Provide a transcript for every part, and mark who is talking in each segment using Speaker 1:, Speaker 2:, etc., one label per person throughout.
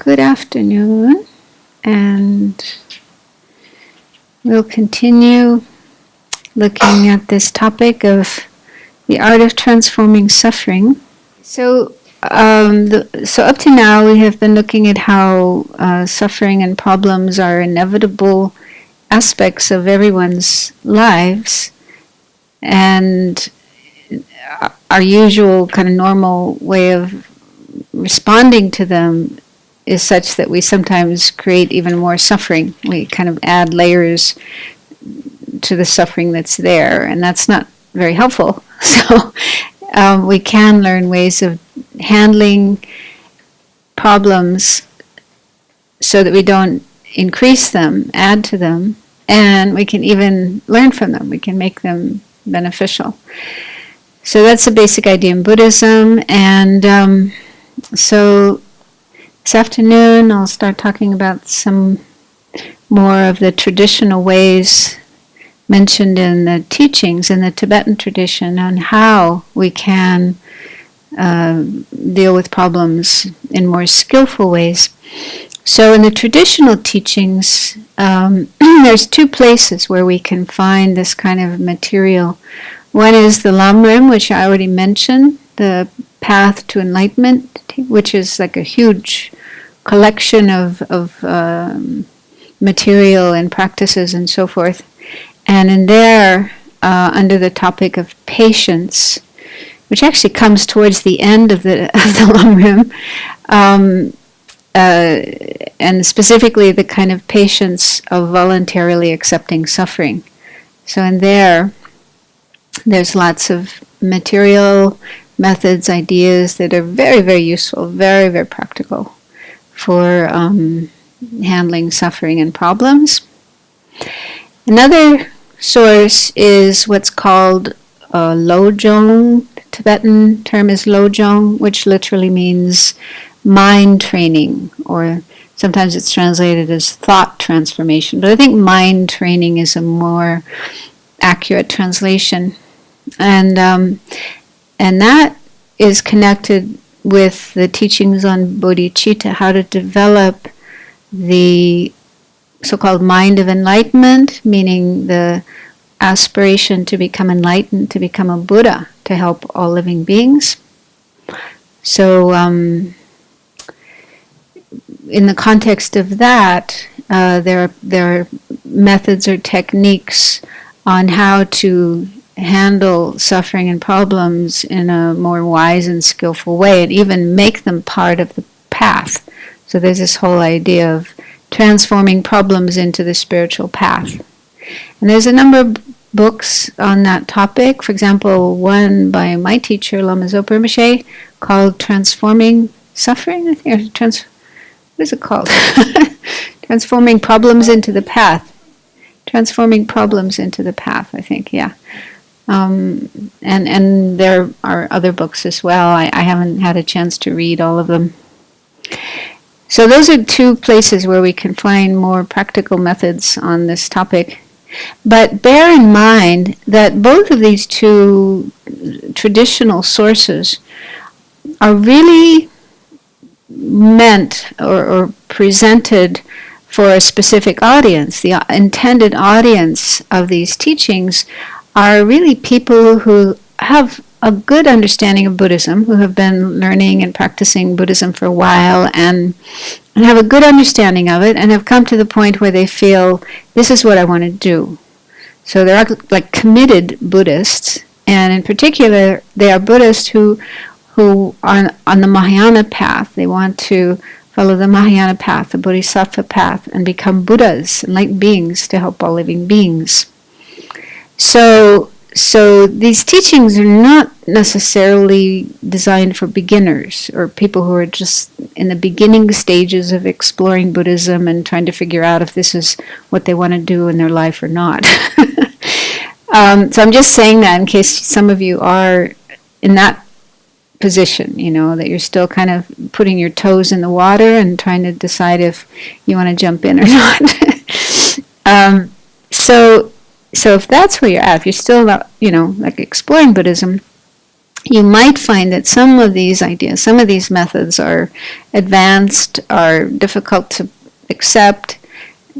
Speaker 1: Good afternoon, and we'll continue looking at this topic of the art of transforming suffering. So up to now we have been looking at how suffering and problems are inevitable aspects of everyone's lives, and our usual kind of normal way of responding to them is such that we sometimes create even more suffering. We kind of add layers to the suffering that's there, and that's not very helpful. So we can learn ways of handling problems so that we don't increase them, add to them, and we can even learn from them. We can make them beneficial. So that's the basic idea in Buddhism, and so this afternoon I'll start talking about some more of the traditional ways mentioned in the teachings in the Tibetan tradition on how we can deal with problems in more skillful ways. So in the traditional teachings, there's two places where we can find this kind of material. One is the Lamrim, which I already mentioned, the Path to Enlightenment, which is like a huge collection of material and practices and so forth. And in there, under the topic of patience, which actually comes towards the end of the Lamrim, and specifically the kind of patience of voluntarily accepting suffering. So in there's lots of material, methods, ideas that are very, very useful, very, very practical for handling suffering and problems. Another source is what's called Lojong. The Tibetan term is Lojong, which literally means mind training, or sometimes it's translated as thought transformation. But I think mind training is a more accurate translation. And that is connected with the teachings on bodhicitta, how to develop the so-called mind of enlightenment, meaning the aspiration to become enlightened, to become a Buddha, to help all living beings. So in the context of that, there are methods or techniques on how to handle suffering and problems in a more wise and skillful way, and even make them part of the path. So there's this whole idea of transforming problems into the spiritual path. And there's a number of books on that topic. For example, one by my teacher, Lama Zopa Rinpoche, called Transforming Suffering, I think, or what is it called? Transforming Problems into the Path. Transforming Problems into the Path, I think, yeah. And there are other books as well. I haven't had a chance to read all of them. So those are two places where we can find more practical methods on this topic. But bear in mind that both of these two traditional sources are really meant or presented for a specific audience. The intended audience of these teachings are really people who have a good understanding of Buddhism, who have been learning and practicing Buddhism for a while and have a good understanding of it, and have come to the point where they feel, this is what I want to do. So they're like committed Buddhists, and in particular, they are Buddhists who are on the Mahayana path. They want to follow the Mahayana path, the Bodhisattva path, and become Buddhas, enlightened beings to help all living beings. So these teachings are not necessarily designed for beginners or people who are just in the beginning stages of exploring Buddhism and trying to figure out if this is what they want to do in their life or not. So I'm just saying that in case some of you are in that position, that you're still kind of putting your toes in the water and trying to decide if you want to jump in or not. So if that's where you're at, if you're still, like exploring Buddhism, you might find that some of these ideas, some of these methods are advanced, are difficult to accept,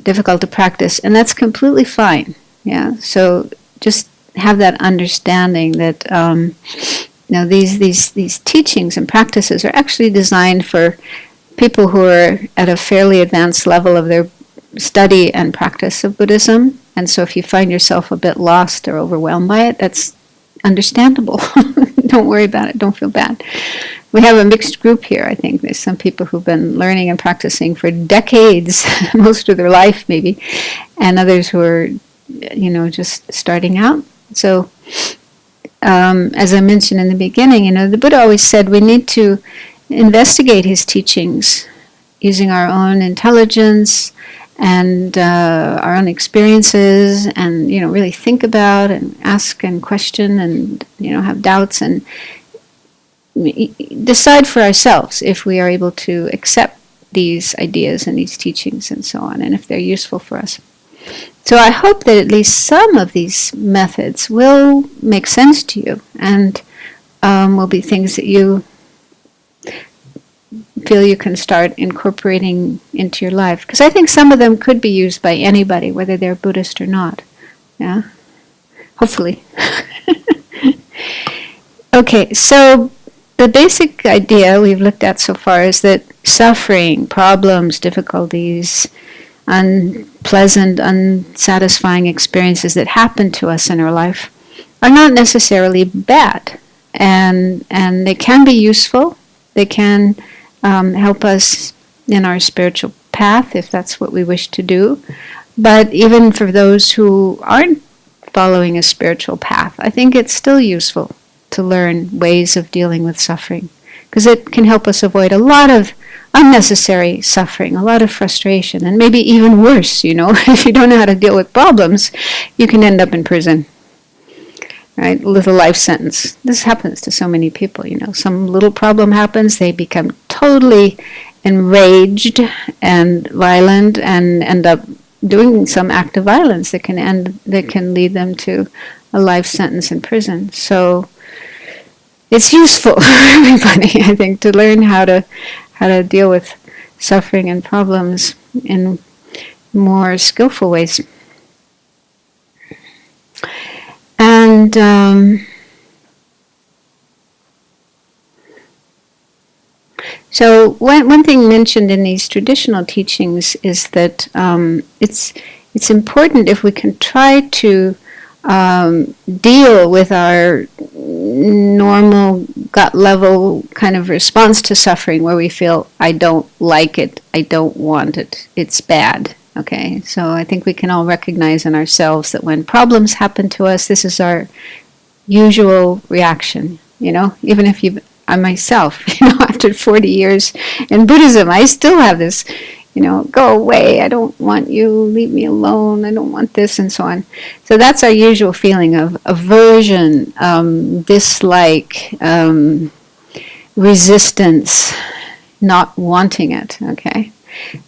Speaker 1: difficult to practice, and that's completely fine. Yeah. So just have that understanding that these teachings and practices are actually designed for people who are at a fairly advanced level of their study and practice of Buddhism. And so if you find yourself a bit lost or overwhelmed by it, that's understandable. Don't worry about it. Don't feel bad. We have a mixed group here, I think. There's some people who've been learning and practicing for decades, most of their life maybe, and others who are, just starting out. So, as I mentioned in the beginning, the Buddha always said we need to investigate his teachings using our own intelligence and our own experiences, and really think about and ask and question and have doubts and decide for ourselves if we are able to accept these ideas and these teachings and so on, and if they're useful for us. So I hope that at least some of these methods will make sense to you and will be things that you feel you can start incorporating into your life. Because I think some of them could be used by anybody, whether they're Buddhist or not. Yeah? Hopefully. Okay, so the basic idea we've looked at so far is that suffering, problems, difficulties, unpleasant, unsatisfying experiences that happen to us in our life are not necessarily bad. And they can be useful. They can help us in our spiritual path if that's what we wish to do. But even for those who aren't following a spiritual path, I think it's still useful to learn ways of dealing with suffering, because it can help us avoid a lot of unnecessary suffering, a lot of frustration, and maybe even worse, if you don't know how to deal with problems, you can end up in prison. Right, little life sentence. This happens to so many people, Some little problem happens, they become totally enraged and violent and end up doing some act of violence that can lead them to a life sentence in prison. So it's useful for everybody, I think, to learn how to deal with suffering and problems in more skillful ways. And so one thing mentioned in these traditional teachings is that it's important if we can try to deal with our normal gut level kind of response to suffering, where we feel, I don't like it, I don't want it, it's bad. Okay, so I think we can all recognize in ourselves that when problems happen to us, this is our usual reaction. Even if I myself, after 40 years in Buddhism, I still have this, go away, I don't want you, leave me alone, I don't want this, and so on. So that's our usual feeling of aversion, dislike, resistance, not wanting it. Okay,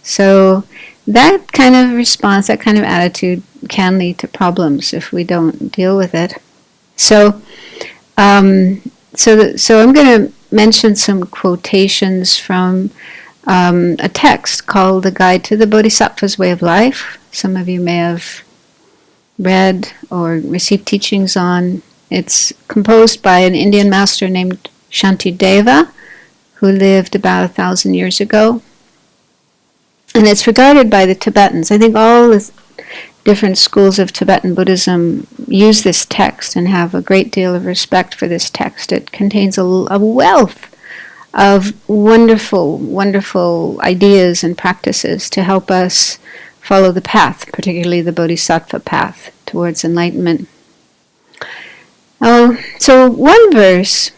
Speaker 1: so that kind of response, that kind of attitude can lead to problems if we don't deal with it. So I'm going to mention some quotations from a text called The Guide to the Bodhisattva's Way of Life. Some of you may have read or received teachings on. It's composed by an Indian master named Shantideva, who lived about 1,000 years ago. And it's regarded by the Tibetans. I think all the different schools of Tibetan Buddhism use this text and have a great deal of respect for this text. It contains a wealth of wonderful, wonderful ideas and practices to help us follow the path, particularly the Bodhisattva path towards enlightenment. So one verse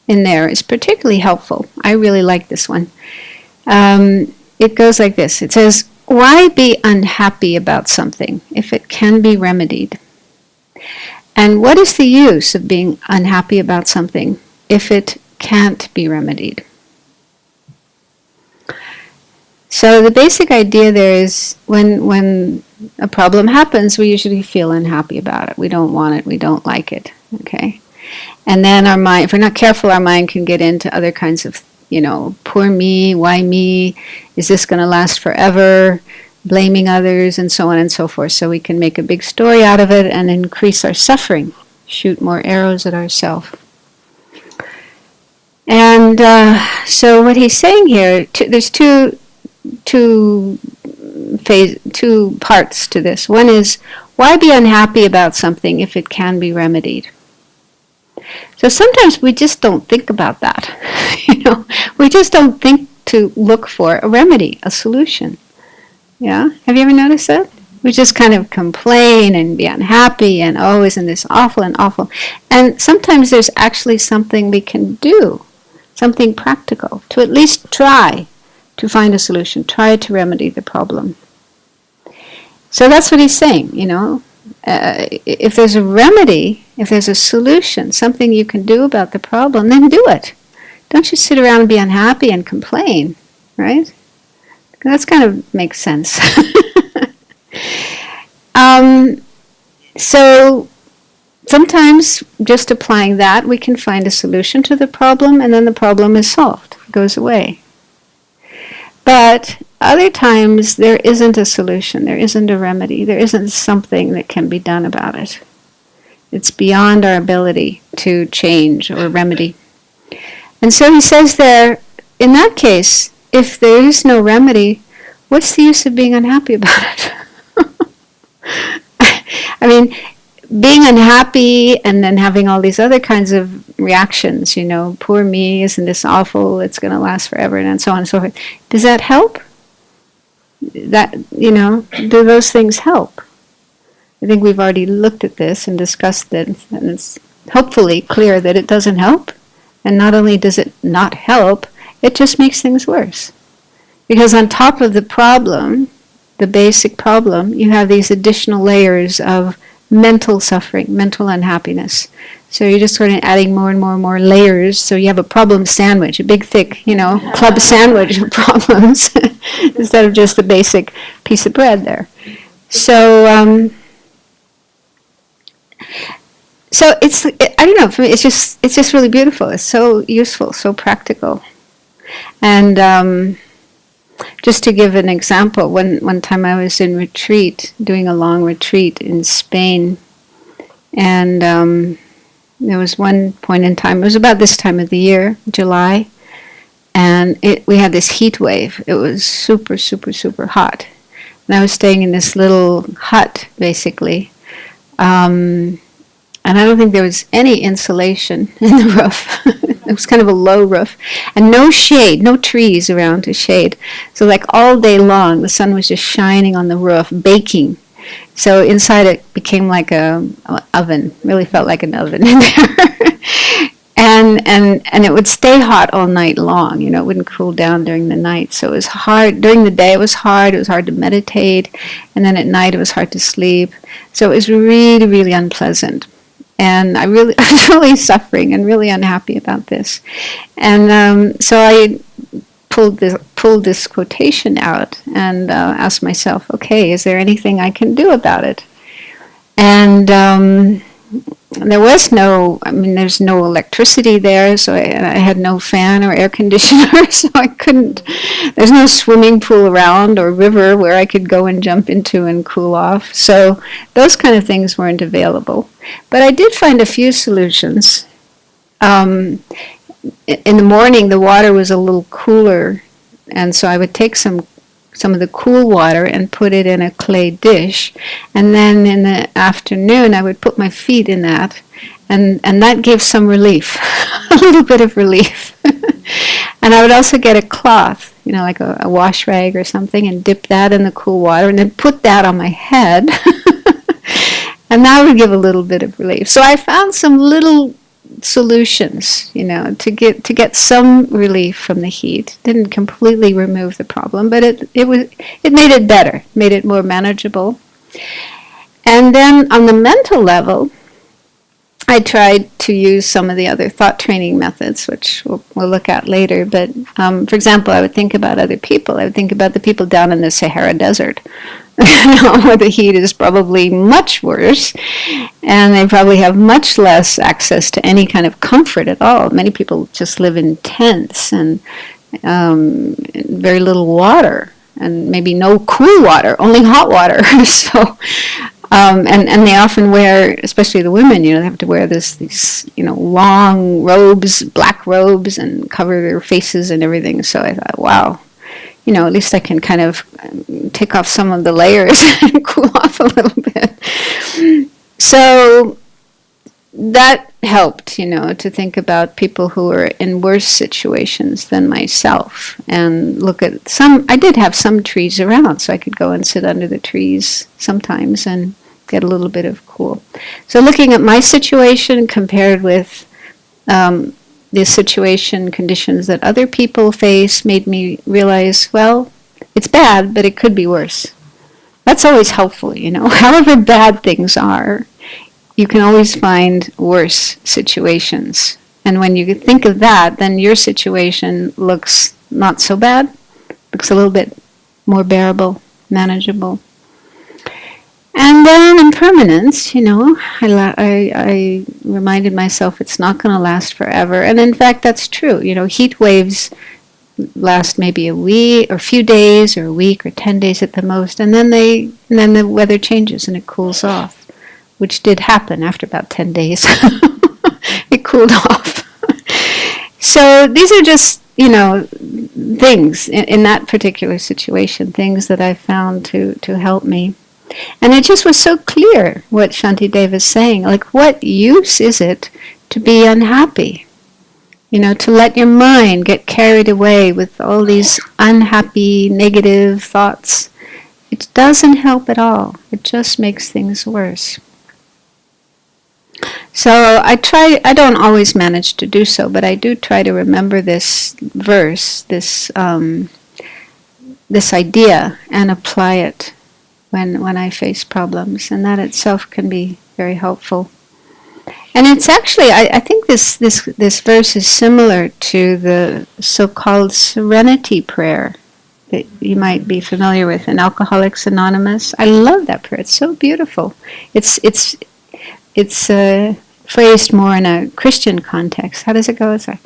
Speaker 1: in there is particularly helpful. I really like this one. It goes like this. It says, "Why be unhappy about something if it can be remedied? And what is the use of being unhappy about something if it can't be remedied?" So the basic idea there is when a problem happens, we usually feel unhappy about it. We don't want it. We don't like it. Okay? And then our mind, if we're not careful, our mind can get into other kinds of, poor me, why me, is this going to last forever, blaming others, and so on and so forth. So we can make a big story out of it and increase our suffering, shoot more arrows at ourselves. And so what he's saying here, there's two parts to this. One is, why be unhappy about something if it can be remedied? So sometimes we just don't think about that. We just don't think to look for a remedy, a solution. Yeah? Have you ever noticed that? We just kind of complain and be unhappy and, oh, isn't this awful and awful? And sometimes there's actually something we can do, something practical, to at least try to find a solution, try to remedy the problem. So that's what he's saying, if there's a remedy, if there's a solution, something you can do about the problem, then do it. Don't just sit around and be unhappy and complain, right? That's kind of makes sense. So sometimes just applying that, we can find a solution to the problem, and then the problem is solved, it goes away. But other times there isn't a solution, there isn't a remedy, there isn't something that can be done about it. It's beyond our ability to change or remedy. And so he says there, in that case, if there is no remedy, what's the use of being unhappy about it? I mean, being unhappy and then having all these other kinds of reactions, poor me, isn't this awful, it's going to last forever, and so on and so forth. Does that help? Do those things help? I think we've already looked at this and discussed it, and it's hopefully clear that it doesn't help. And not only does it not help, it just makes things worse. Because on top of the problem, the basic problem, you have these additional layers of mental suffering, mental unhappiness. So you're just sort of adding more and more and more layers. So you have a problem sandwich, a big thick, club sandwich of problems instead of just the basic piece of bread there. So I don't know, for me it's just really beautiful. It's so useful, so practical. And just to give an example, one time I was in retreat, doing a long retreat in Spain, and there was one point in time, it was about this time of the year, July, and we had this heat wave. It was super, super, super hot. And I was staying in this little hut, basically, and I don't think there was any insulation in the roof. It was kind of a low roof. And no shade, no trees around to shade. So like all day long, the sun was just shining on the roof, baking. So inside it became like an oven. Really felt like an oven in there. and it would stay hot all night long. It wouldn't cool down during the night. So it was hard. During the day it was hard. It was hard to meditate. And then at night it was hard to sleep. So it was really, really unpleasant. And I was really suffering and really unhappy about this. And so I pulled this quotation out and asked myself, okay, is there anything I can do about it? And there was there's no electricity there, so I had no fan or air conditioner, so I couldn't, there's no swimming pool around or river where I could go and jump into and cool off. So those kind of things weren't available. But I did find a few solutions. In the morning, the water was a little cooler, and so I would take some of the cool water and put it in a clay dish, and then in the afternoon I would put my feet in that, and that gave some relief, a little bit of relief. And I would also get a cloth, like a wash rag or something, and dip that in the cool water, and then put that on my head, and that would give a little bit of relief. So I found some little solutions, to get some relief from the heat. Didn't completely remove the problem, but it made it better, made it more manageable. And then on the mental level, I tried to use some of the other thought training methods, which we'll look at later. But for example, I would think about other people. I would think about the people down in the Sahara Desert, where the heat is probably much worse, and they probably have much less access to any kind of comfort at all. Many people just live in tents and very little water, and maybe no cool water, only hot water. So. And they often wear, especially the women, they have to wear these long robes, black robes, and cover their faces and everything. So I thought, wow, at least I can kind of take off some of the layers and cool off a little bit. So that helped, to think about people who were in worse situations than myself and look at I did have some trees around, so I could go and sit under the trees sometimes and get a little bit of cool. So looking at my situation compared with the situation conditions that other people face made me realize, well, it's bad, but it could be worse. That's always helpful, However bad things are, you can always find worse situations. And when you think of that, then your situation looks not so bad, looks a little bit more bearable, manageable. And then impermanence, I reminded myself it's not going to last forever. And in fact, that's true. Heat waves last maybe a week or a few days or a week or 10 days at the most. And then the weather changes and it cools off, which did happen after about 10 days. It cooled off. So these are just, things in that particular situation, things that I found to help me. And it just was so clear what Shantideva is saying. Like, what use is it to be unhappy? To let your mind get carried away with all these unhappy, negative thoughts. It doesn't help at all. It just makes things worse. So I don't always manage to do so, but I do try to remember this verse, this idea, and apply it when I face problems, and that itself can be very helpful. And it's actually, I think this verse is similar to the so-called serenity prayer that you might be familiar with in Alcoholics Anonymous. I love that prayer. It's so beautiful. It's phrased more in a Christian context. How does it go? It's like,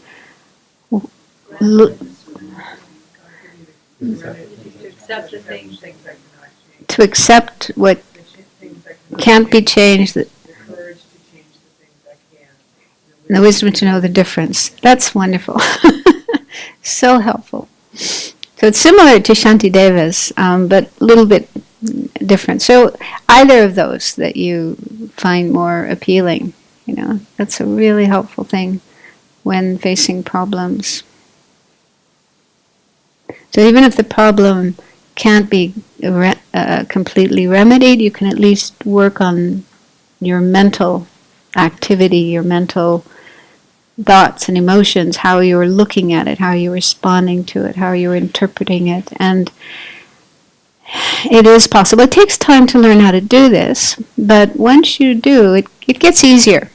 Speaker 1: to accept what can't be changed, and the wisdom to know the difference. That's wonderful. So helpful. So it's similar to Shantideva's, but a little bit different. So either of those that you find more appealing, that's a really helpful thing when facing problems. So even if the problem can't be completely remedied, you can at least work on your mental activity, your mental thoughts and emotions, how you're looking at it, how you're responding to it, how you're interpreting it. And it is possible. It takes time to learn how to do this, but once you do, it gets easier.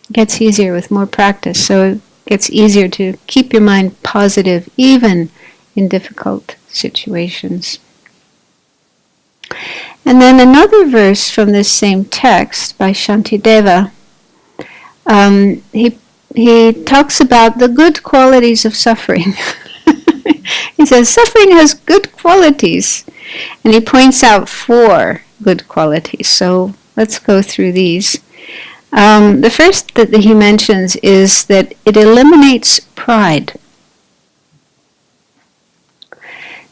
Speaker 1: It gets easier with more practice. So it gets easier to keep your mind positive even in difficult situations. And then another verse from this same text by Shantideva, he talks about the good qualities of suffering. He says, suffering has good qualities. And he points out 4 good qualities. So let's go through these. The first that he mentions is that it eliminates pride.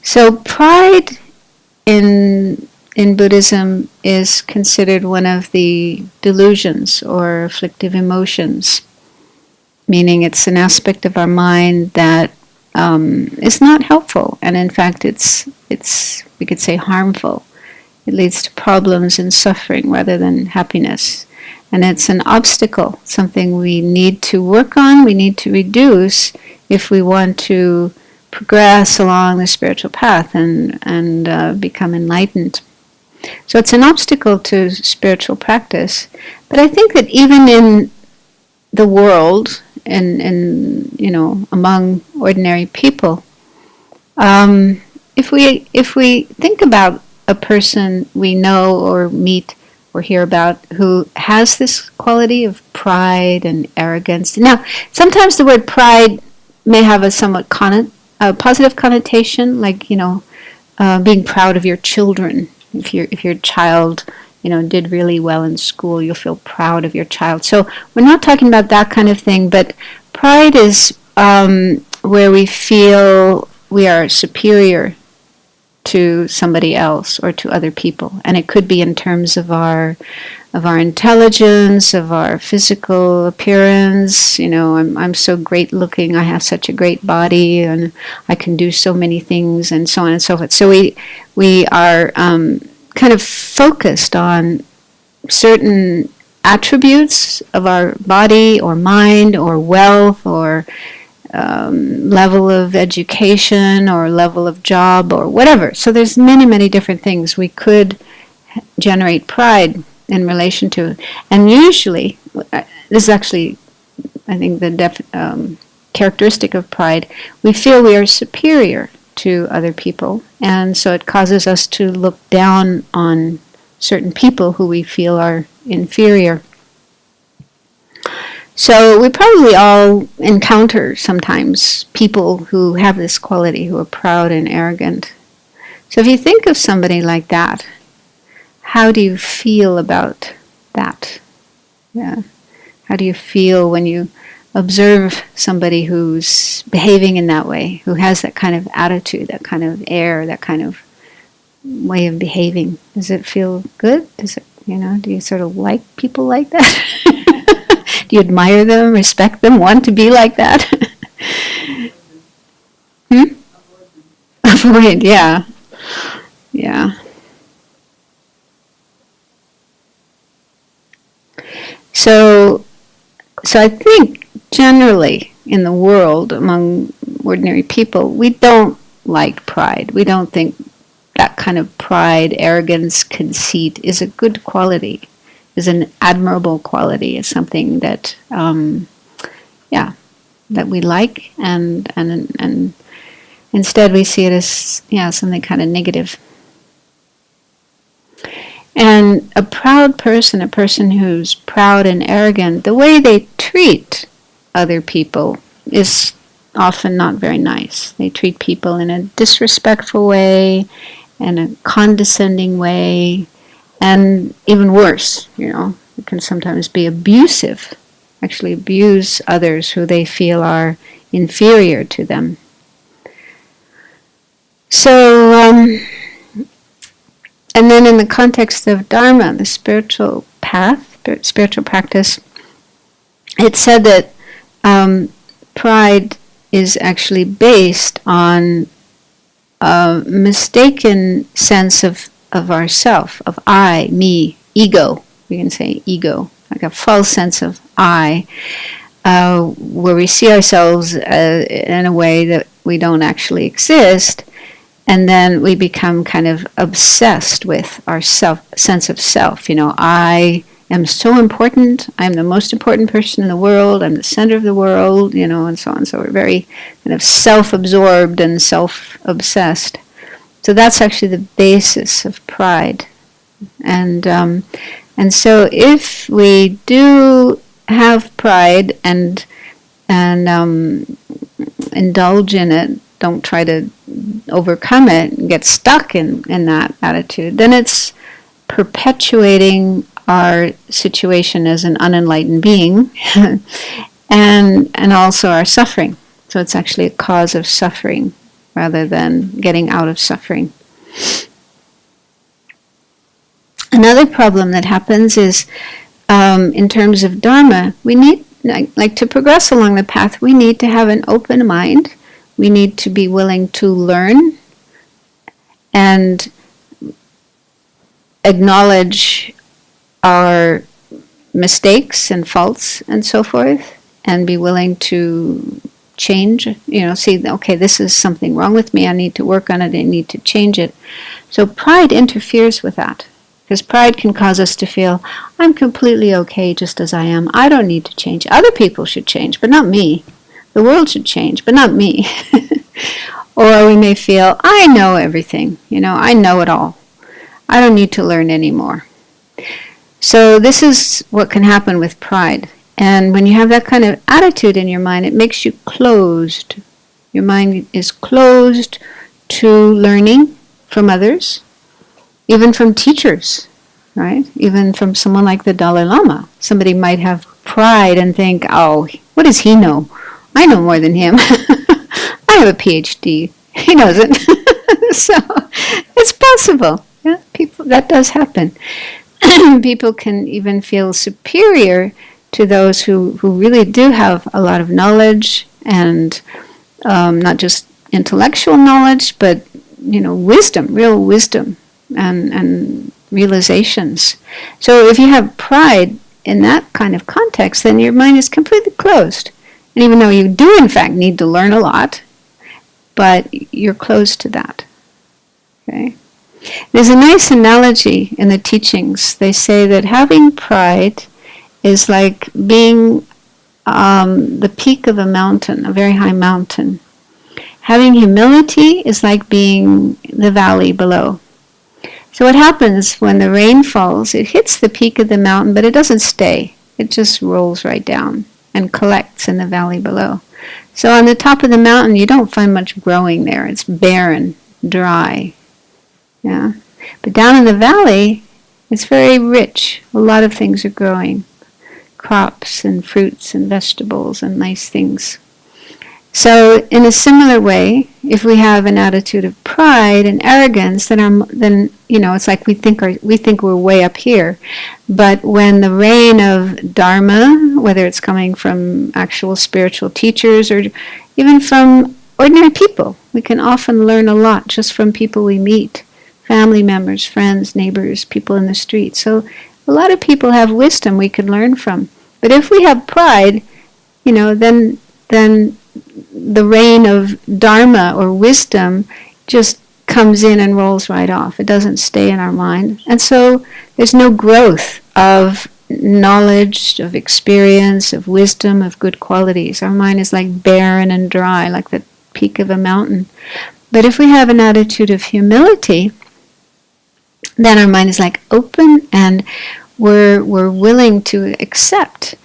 Speaker 1: So pride in Buddhism is considered one of the delusions or afflictive emotions, meaning it's an aspect of our mind that is not helpful, and in fact it's we could say harmful. It leads to problems and suffering rather than happiness, and it's an obstacle, something we need to work on, we need to reduce if we want to progress along the spiritual path and become enlightened. So it's an obstacle to spiritual practice. But I think that even the world and among ordinary people. If we think about a person we know or meet or hear about who has this quality of pride and arrogance. Now, sometimes the word pride may have a somewhat positive connotation, like being proud of your children. If your child did really well in school, you'll feel proud of your child. So we're not talking about that kind of thing, but pride is where we feel we are superior to somebody else or to other people, and it could be in terms of our intelligence, of our physical appearance. I'm so great looking, I have such a great body, and I can do so many things, and so on and so forth. So we are kind of focused on certain attributes of our body or mind or wealth or level of education or level of job or whatever. So there's many different things we could generate pride in relation to. And usually, this is actually, I think, the characteristic of pride, we feel we are superior to other people, and so it causes us to look down on certain people who we feel are inferior. So we probably all encounter sometimes people who have this quality, who are proud and arrogant. So if you think of somebody like that, how do you feel about that? Yeah. How do you feel when you observe somebody who's behaving in that way, who has that kind of attitude, that kind of air, that kind of way of behaving? Does it feel good? Does it, do you sort of like people like that? Do you admire them, respect them, want to be like that? Avoid, yeah. Yeah. So I think generally in the world, among ordinary people, we don't like pride. We don't think that kind of pride, arrogance, conceit is a good quality, is an admirable quality, is something that, that we like, and instead we see it as, something kind of negative. And a proud person, a person who's proud and arrogant, the way they treat other people is often not very nice. They treat people in a disrespectful way, in a condescending way, and even worse, it can sometimes be abusive, actually abuse others who they feel are inferior to them. So, and then in the context of Dharma, the spiritual path, spiritual practice, it's said that pride is actually based on a mistaken sense of ourself, of I, me, ego. We can say ego, like a false sense of I, where we see ourselves in a way that we don't actually exist, and then we become kind of obsessed with our sense of self. I am so important. I'm the most important person in the world. I'm the center of the world, and so on. So we're very kind of self-absorbed and self-obsessed. So that's actually the basis of pride. And so if we do have pride and indulge in it, don't try to overcome it and get stuck in that attitude, then it's perpetuating our situation as an unenlightened being and also our suffering. So it's actually a cause of suffering rather than getting out of suffering. Another problem that happens is in terms of Dharma, we need, like to progress along the path, we need to have an open mind. We need to be willing to learn and acknowledge our mistakes and faults and so forth, and be willing to change, see, okay, this is something wrong with me, I need to work on it, I need to change it. So pride interferes with that, because pride can cause us to feel, I'm completely okay just as I am. I don't need to change. Other people should change, but not me. The world should change, but not me. Or we may feel, I know everything. I know it all. I don't need to learn anymore. So this is what can happen with pride. And when you have that kind of attitude in your mind, it makes you closed. Your mind is closed to learning from others, even from teachers, right? Even from someone like the Dalai Lama. Somebody might have pride and think, oh, what does he know? I know more than him. I have a PhD. He doesn't. So it's possible. Yeah, that does happen. People can even feel superior to those who really do have a lot of knowledge, and not just intellectual knowledge, but wisdom, real wisdom, and realizations. So if you have pride in that kind of context, then your mind is completely closed. And even though you do in fact need to learn a lot, but you're closed to that. Okay? There's a nice analogy in the teachings. They say that having pride is like being the peak of a mountain, a very high mountain. Having humility is like being the valley below. So what happens when the rain falls, it hits the peak of the mountain, but it doesn't stay. It just rolls right down and collects in the valley below. So on the top of the mountain, you don't find much growing there. It's barren, dry. Yeah. But down in the valley, it's very rich. A lot of things are growing. Crops and fruits and vegetables and nice things. So in a similar way, if we have an attitude of pride and arrogance, then it's like we think we're way up here. But when the rain of Dharma, whether it's coming from actual spiritual teachers or even from ordinary people, we can often learn a lot just from people we meet, family members, friends, neighbors, people in the street. So a lot of people have wisdom we can learn from. But if we have pride, then the rain of Dharma or wisdom just comes in and rolls right off. It doesn't stay in our mind. And so there's no growth of knowledge, of experience, of wisdom, of good qualities. Our mind is like barren and dry, like the peak of a mountain. But if we have an attitude of humility, then our mind is like open, and we're willing to accept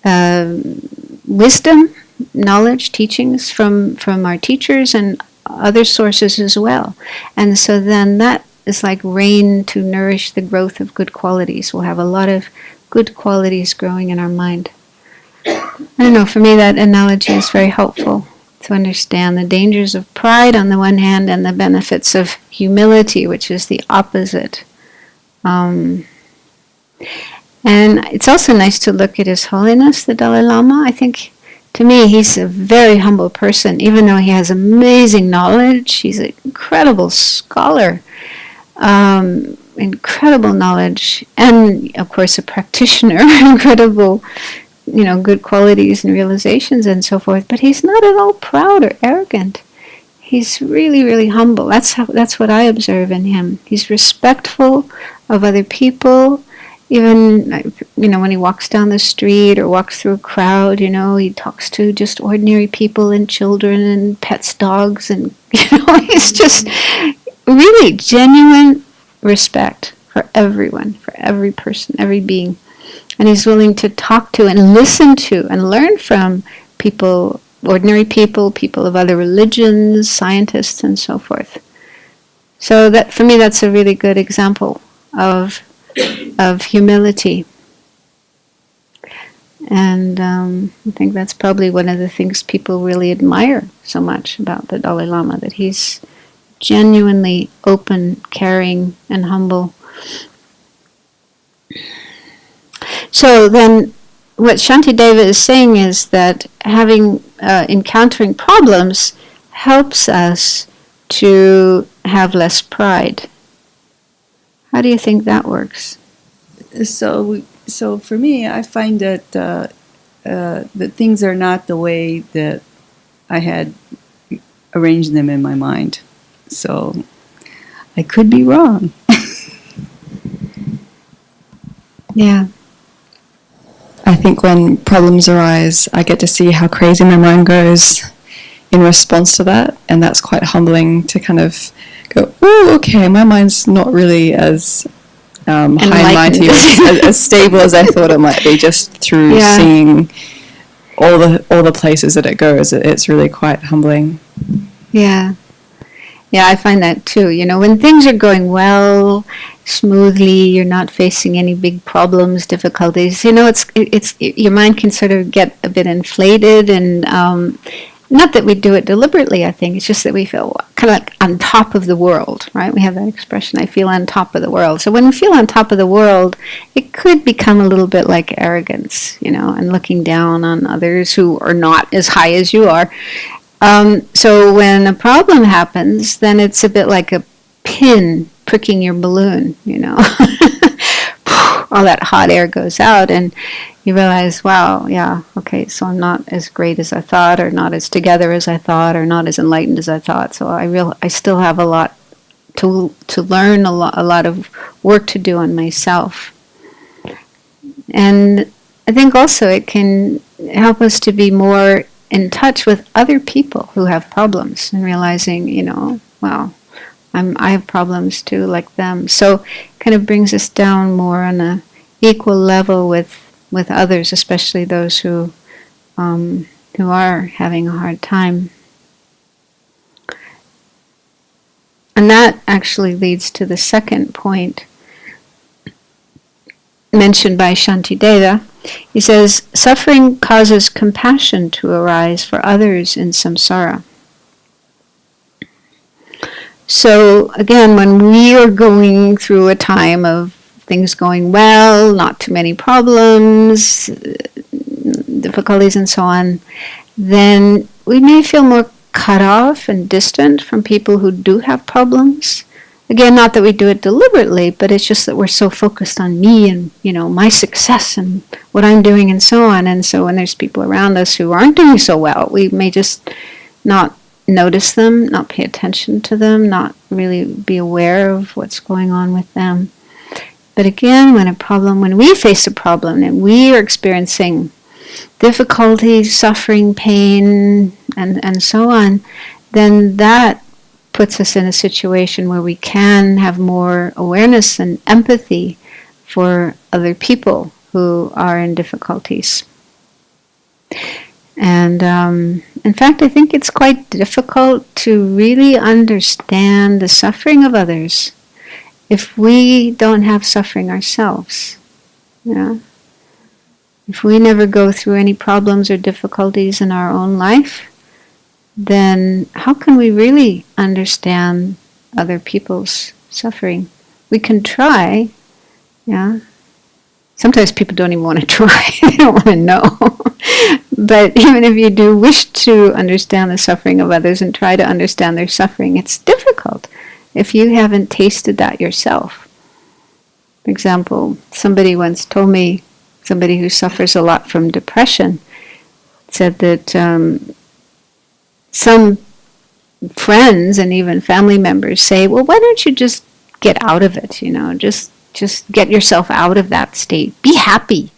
Speaker 1: wisdom, knowledge, teachings from our teachers and other sources as well. And so then that is like rain to nourish the growth of good qualities. We'll have a lot of good qualities growing in our mind. I don't know, for me that analogy is very helpful to understand the dangers of pride on the one hand and the benefits of humility, which is the opposite. And it's also nice to look at His Holiness, the Dalai Lama. I think, to me, he's a very humble person, even though he has amazing knowledge. He's an incredible scholar, incredible knowledge, and, of course, a practitioner, incredible, good qualities and realizations and so forth. But he's not at all proud or arrogant. He's really, really humble. That's what I observe in him. He's respectful of other people. Even, when he walks down the street or walks through a crowd, he talks to just ordinary people and children and pets, dogs, and, he's just really genuine respect for everyone, for every person, every being. And he's willing to talk to and listen to and learn from people, ordinary people, people of other religions, scientists, and so forth. So that, for me, that's a really good example of humility. And I think that's probably one of the things people really admire so much about the Dalai Lama, that he's genuinely open, caring, and humble. So then what Shantideva is saying is that encountering problems helps us to have less pride. How do you think that works?
Speaker 2: So for me, I find that that things are not the way that I had arranged them in my mind. So I could be wrong.
Speaker 1: Yeah.
Speaker 3: I think when problems arise, I get to see how crazy my mind goes in response to that, and that's quite humbling to kind of go, oh, okay, my mind's not really as high and mighty, as stable as I thought it might be, just through seeing all the places that it goes. It's really quite humbling.
Speaker 1: Yeah. Yeah, I find that too. You know, when things are going well, smoothly, you're not facing any big problems, difficulties. You know, it's your mind can sort of get a bit inflated, and not that we do it deliberately. I think it's just that we feel kind of like on top of the world, right? We have that expression, "I feel on top of the world." So when we feel on top of the world, it could become a little bit like arrogance, you know, and looking down on others who are not as high as you are. So when a problem happens, then it's a bit like a pin pricking your balloon, you know. All that hot air goes out, and you realize, wow, yeah, okay, so I'm not as great as I thought, or not as together as I thought, or not as enlightened as I thought. So I still have a lot to learn, a lot of work to do on myself. And I think also it can help us to be more in touch with other people who have problems, and realizing, you know, wow, I have problems too, like them. So it kind of brings us down more on a equal level with others, especially those who are having a hard time. And that actually leads to the second point mentioned by Shantideva. He says, suffering causes compassion to arise for others in samsara. So again, when we are going through a time of things going well, not too many problems, difficulties and so on, then we may feel more cut off and distant from people who do have problems. Again, not that we do it deliberately, but it's just that we're so focused on me and, you know, my success and what I'm doing and so on. And so when there's people around us who aren't doing so well, we may just not notice them, not pay attention to them, not really be aware of what's going on with them. But again, when we face a problem and we are experiencing difficulties, suffering, pain, and so on, then that puts us in a situation where we can have more awareness and empathy for other people who are in difficulties. And in fact, I think it's quite difficult to really understand the suffering of others if we don't have suffering ourselves. You know? If we never go through any problems or difficulties in our own life, then how can we really understand other people's suffering? We can try, yeah. Sometimes people don't even want to try. They don't want to know. But even if you do wish to understand the suffering of others and try to understand their suffering, it's difficult if you haven't tasted that yourself. For example, somebody once told me, somebody who suffers a lot from depression, said that some friends and even family members say, well, why don't you just get out of it, you know, just get yourself out of that state. Be happy.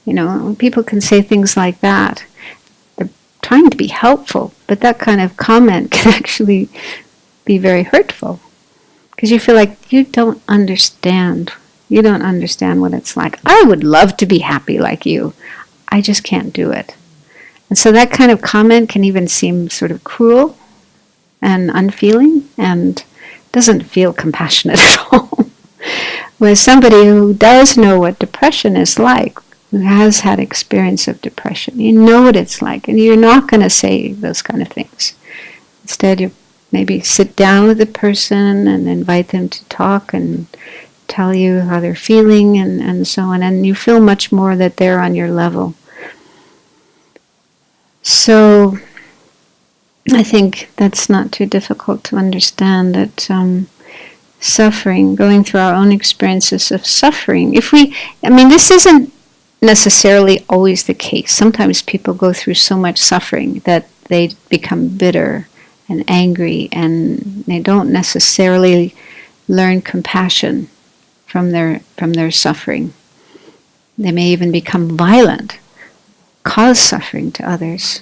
Speaker 1: You know, people can say things like that. They're trying to be helpful, but that kind of comment can actually be very hurtful because you feel like you don't understand. You don't understand what it's like. I would love to be happy like you. I just can't do it. And so that kind of comment can even seem sort of cruel and unfeeling and doesn't feel compassionate at all. Whereas somebody who does know what depression is like, who has had experience of depression, you know what it's like, and you're not going to say those kind of things. Instead, you maybe sit down with the person and invite them to talk and tell you how they're feeling and so on, and you feel much more that they're on your level. So I think that's not too difficult to understand, that suffering, going through our own experiences of suffering, this isn't necessarily always the case. Sometimes people go through so much suffering that they become bitter and angry, and they don't necessarily learn compassion from their suffering. They may even become violent, cause suffering to others.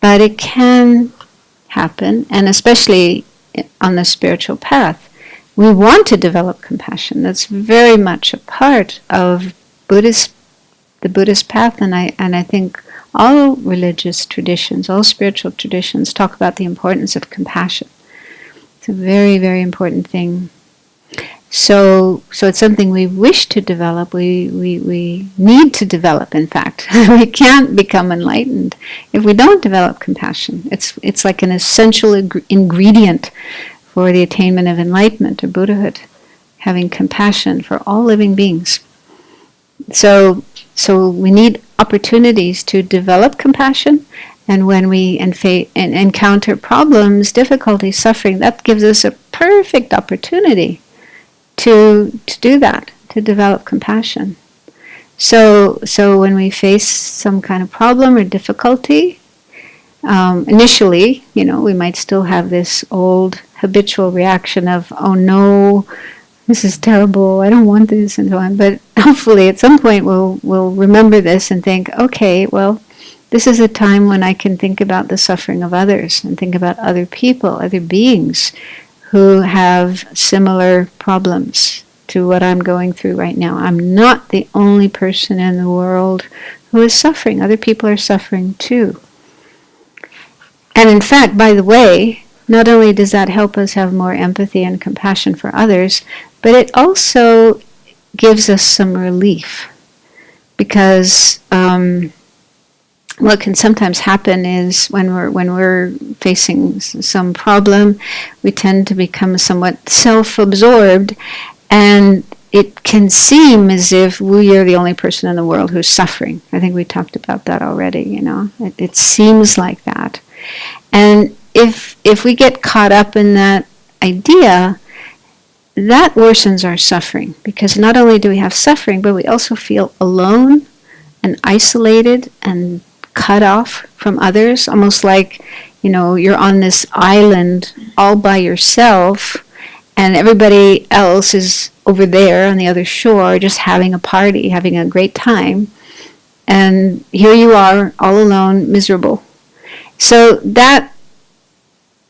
Speaker 1: But it can happen, and especially on the spiritual path, we want to develop compassion. That's very much a part of the Buddhist path, and I think all religious traditions, all spiritual traditions talk about the importance of compassion. It's a very, very important thing. So it's something we wish to develop. We need to develop, in fact. We can't become enlightened if we don't develop compassion. It's like an essential ingredient for the attainment of enlightenment or Buddhahood, having compassion for all living beings. So we need opportunities to develop compassion, and when we encounter problems, difficulties, suffering, that gives us a perfect opportunity to do that, to develop compassion. So when we face some kind of problem or difficulty, initially, we might still have this old habitual reaction of, oh no, this is terrible, I don't want this, and so on. But hopefully at some point we'll remember this and think, okay, well, this is a time when I can think about the suffering of others and think about other people, other beings who have similar problems to what I'm going through right now. I'm not the only person in the world who is suffering. Other people are suffering too. And in fact, by the way, not only does that help us have more empathy and compassion for others, but it also gives us some relief. Because what can sometimes happen is when we're facing some problem, we tend to become somewhat self-absorbed, and it can seem as if we are the only person in the world who's suffering. I think we talked about that already. It seems like that. And if we get caught up in that idea, that worsens our suffering, because not only do we have suffering, but we also feel alone and isolated and cut off from others, almost like, you're on this island all by yourself, and everybody else is over there on the other shore just having a party, having a great time, and here you are all alone, miserable. So that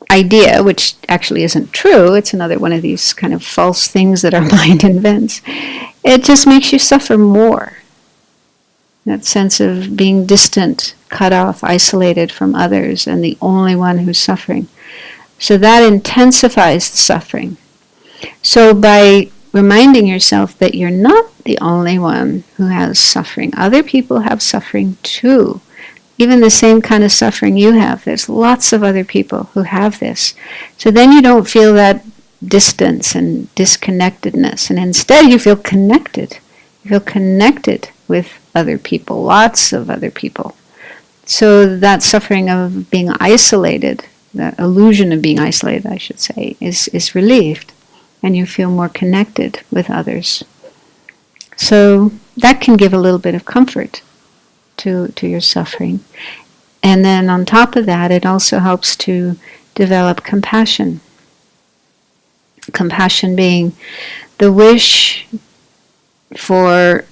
Speaker 1: idea, which actually isn't true, it's another one of these kind of false things that our mind invents, it just makes you suffer more. That sense of being distant, cut off, isolated from others, and the only one who's suffering. So that intensifies the suffering. So by reminding yourself that you're not the only one who has suffering, other people have suffering too. Even the same kind of suffering you have, there's lots of other people who have this. So then you don't feel that distance and disconnectedness, and instead you feel connected. You feel connected with other people, lots of other people. So that suffering of being isolated, that illusion of being isolated, I should say, is relieved, and you feel more connected with others. So that can give a little bit of comfort to your suffering. And then on top of that, it also helps to develop compassion. Compassion being the wish for,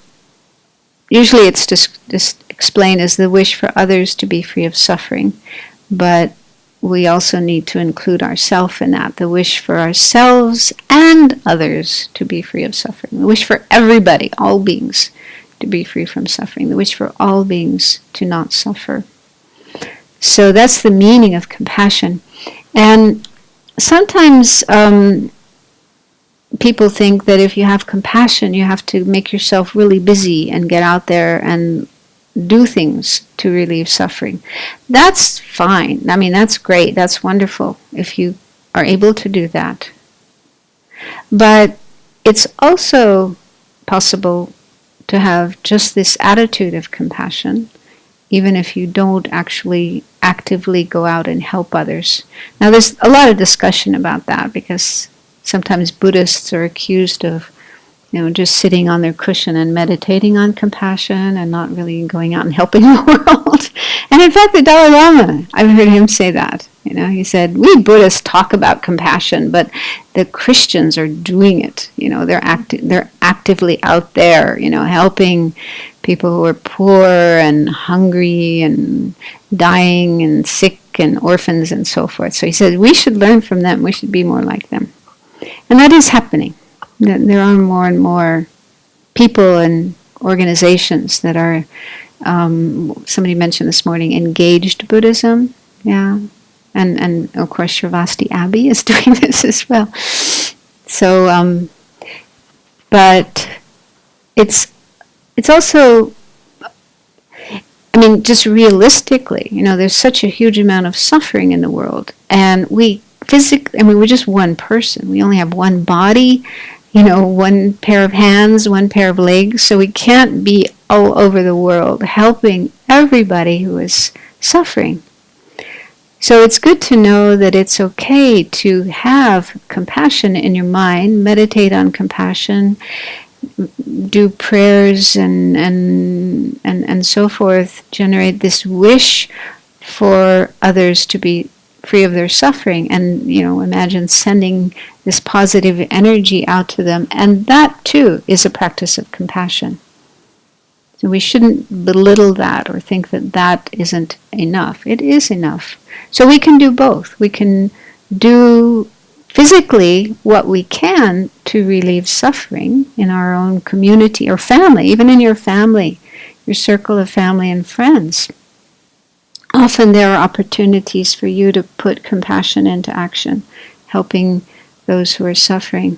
Speaker 1: usually it's just explained as the wish for others to be free of suffering, but we also need to include ourselves in that, the wish for ourselves and others to be free of suffering, the wish for everybody, all beings, to be free from suffering, the wish for all beings to not suffer. So that's the meaning of compassion. And sometimes people think that if you have compassion, you have to make yourself really busy and get out there and do things to relieve suffering. That's fine. I mean, that's great. That's wonderful if you are able to do that. But it's also possible to have just this attitude of compassion, even if you don't actually actively go out and help others. Now, there's a lot of discussion about that, because sometimes Buddhists are accused of just sitting on their cushion and meditating on compassion and not really going out and helping the world. And in fact, the Dalai Lama, I've heard him say that. He said, we Buddhists talk about compassion, but the Christians are doing it. They're actively out there, helping people who are poor and hungry and dying and sick and orphans and so forth. So he said, we should learn from them. We should be more like them. And that is happening. There are more and more people and organizations that are, somebody mentioned this morning, engaged Buddhism. Yeah. And of course, Sravasti Abbey is doing this as well. So, but it's also, just realistically, there's such a huge amount of suffering in the world, and we're just one person. We only have one body, one pair of hands, one pair of legs, so we can't be all over the world helping everybody who is suffering. So it's good to know that it's okay to have compassion in your mind, meditate on compassion, do prayers and so forth, generate this wish for others to be free of their suffering, and imagine sending this positive energy out to them, and that too is a practice of compassion. So we shouldn't belittle that or think that that isn't enough. It is enough. So we can do both. We can do physically what we can to relieve suffering in our own community or family, even in your family, your circle of family and friends. Often there are opportunities for you to put compassion into action, helping those who are suffering.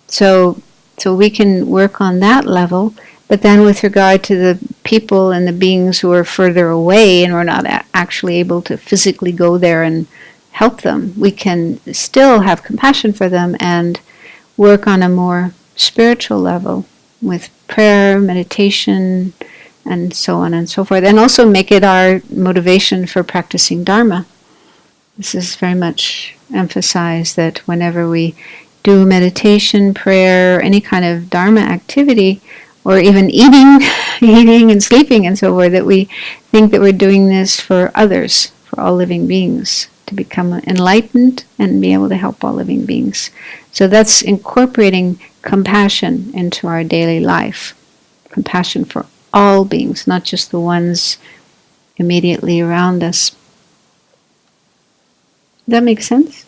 Speaker 1: So we can work on that level, but then with regard to the people and the beings who are further away and we're not actually able to physically go there and help them, we can still have compassion for them and work on a more spiritual level with prayer, meditation, and so on and so forth, and also make it our motivation for practicing Dharma. This is very much emphasized, that whenever we do meditation, prayer, any kind of Dharma activity, or even eating and sleeping and so forth, that we think that we're doing this for others, for all living beings, to become enlightened and be able to help all living beings. So that's incorporating compassion into our daily life. Compassion for all beings, not just the ones immediately around us. Does that make sense?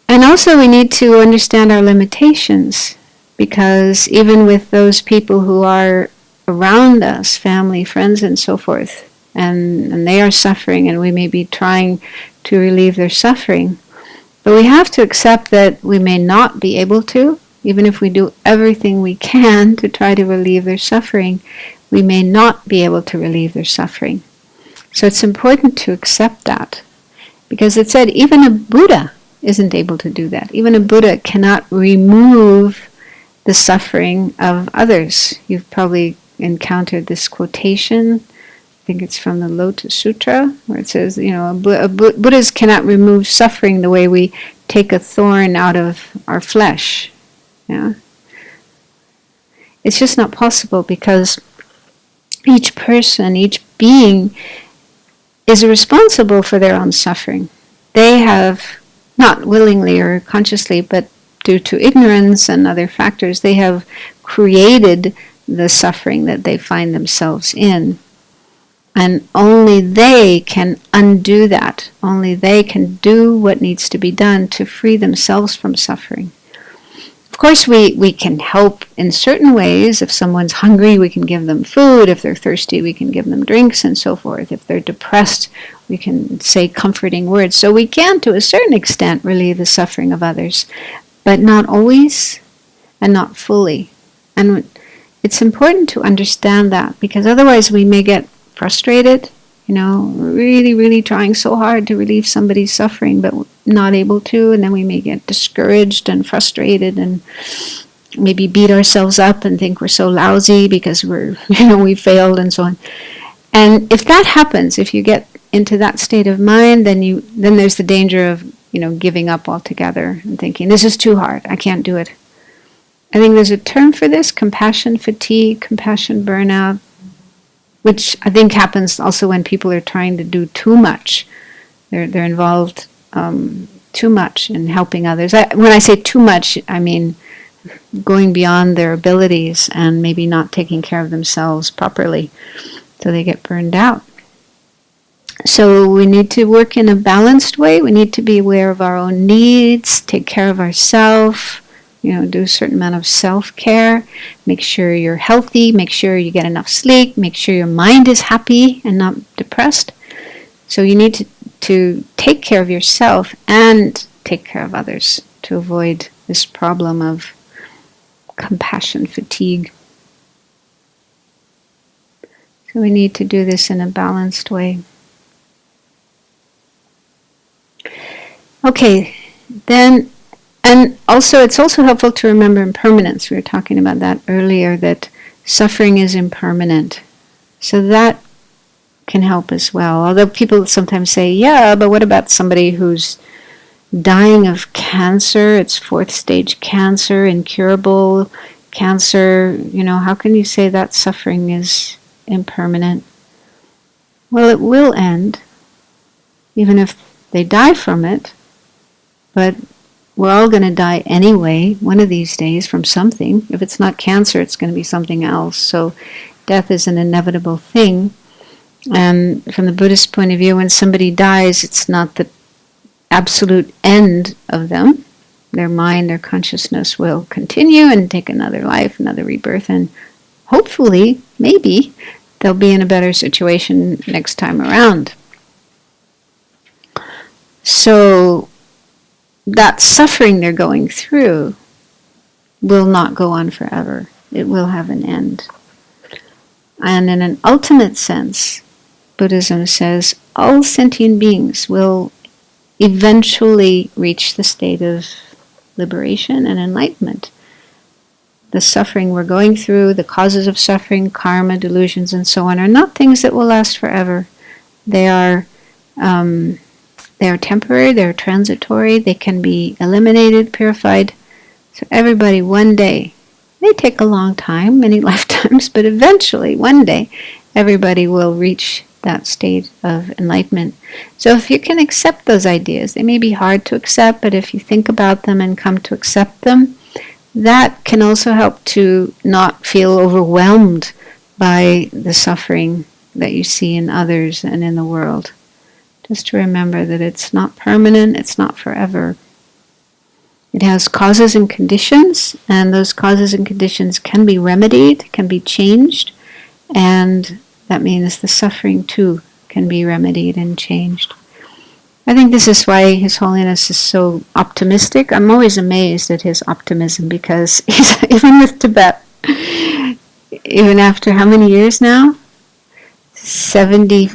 Speaker 1: And also we need to understand our limitations, because even with those people who are around us, family, friends, and so forth, and they are suffering, and we may be trying to relieve their suffering, but we have to accept that we may not be able to. Even if we do everything we can to try to relieve their suffering, we may not be able to relieve their suffering. So it's important to accept that, because it said even a Buddha isn't able to do that. Even a Buddha cannot remove the suffering of others. You've probably encountered this quotation. I think it's from the Lotus Sutra, where it says, Buddhas cannot remove suffering the way we take a thorn out of our flesh. Yeah, it's just not possible, because each person, each being is responsible for their own suffering. They have, not willingly or consciously, but due to ignorance and other factors, they have created the suffering that they find themselves in. And only they can undo that. Only they can do what needs to be done to free themselves from suffering. Of course, we can help in certain ways. If someone's hungry, we can give them food. If they're thirsty, we can give them drinks and so forth. If they're depressed, we can say comforting words. So we can, to a certain extent, relieve the suffering of others, but not always and not fully. And it's important to understand that, because otherwise we may get frustrated, really, really trying so hard to relieve somebody's suffering, but not able to, and then we may get discouraged and frustrated and maybe beat ourselves up and think we're so lousy because we failed and so on. And if that happens, if you get into that state of mind, then there's the danger of, giving up altogether and thinking, this is too hard, I can't do it. I think there's a term for this, compassion fatigue, compassion burnout, which I think happens also when people are trying to do too much. They're involved too much in helping others. When I say too much, I mean going beyond their abilities and maybe not taking care of themselves properly, so they get burned out. So we need to work in a balanced way. We need to be aware of our own needs, take care of ourselves, do a certain amount of self-care, make sure you're healthy, make sure you get enough sleep, make sure your mind is happy and not depressed. So you need to take care of yourself and take care of others to avoid this problem of compassion fatigue. So we need to do this in a balanced way. Okay, then, and also it's also helpful to remember impermanence. We were talking about that earlier, that suffering is impermanent. So that can help as well. Although people sometimes say, yeah, but what about somebody who's dying of cancer? It's 4th stage cancer, incurable cancer. How can you say that suffering is impermanent? Well, it will end, even if they die from it. But we're all going to die anyway, one of these days, from something. If it's not cancer, it's going to be something else. So death is an inevitable thing. And from the Buddhist point of view, when somebody dies, it's not the absolute end of them. Their mind, their consciousness will continue and take another life, another rebirth, and hopefully, maybe, they'll be in a better situation next time around. So that suffering they're going through will not go on forever. It will have an end. And in an ultimate sense, Buddhism says all sentient beings will eventually reach the state of liberation and enlightenment. The suffering we're going through, the causes of suffering, karma, delusions, and so on, are not things that will last forever. They are temporary, they're transitory, they can be eliminated, purified. So everybody one day, may take a long time, many lifetimes, but eventually, one day, everybody will reach that state of enlightenment. So if you can accept those ideas, they may be hard to accept, but if you think about them and come to accept them, that can also help to not feel overwhelmed by the suffering that you see in others and in the world. Just to remember that it's not permanent, it's not forever. It has causes and conditions, and those causes and conditions can be remedied, can be changed, and that means the suffering too can be remedied and changed. I think this is why His Holiness is so optimistic. I'm always amazed at his optimism, because even with Tibet, even after how many years now? 70,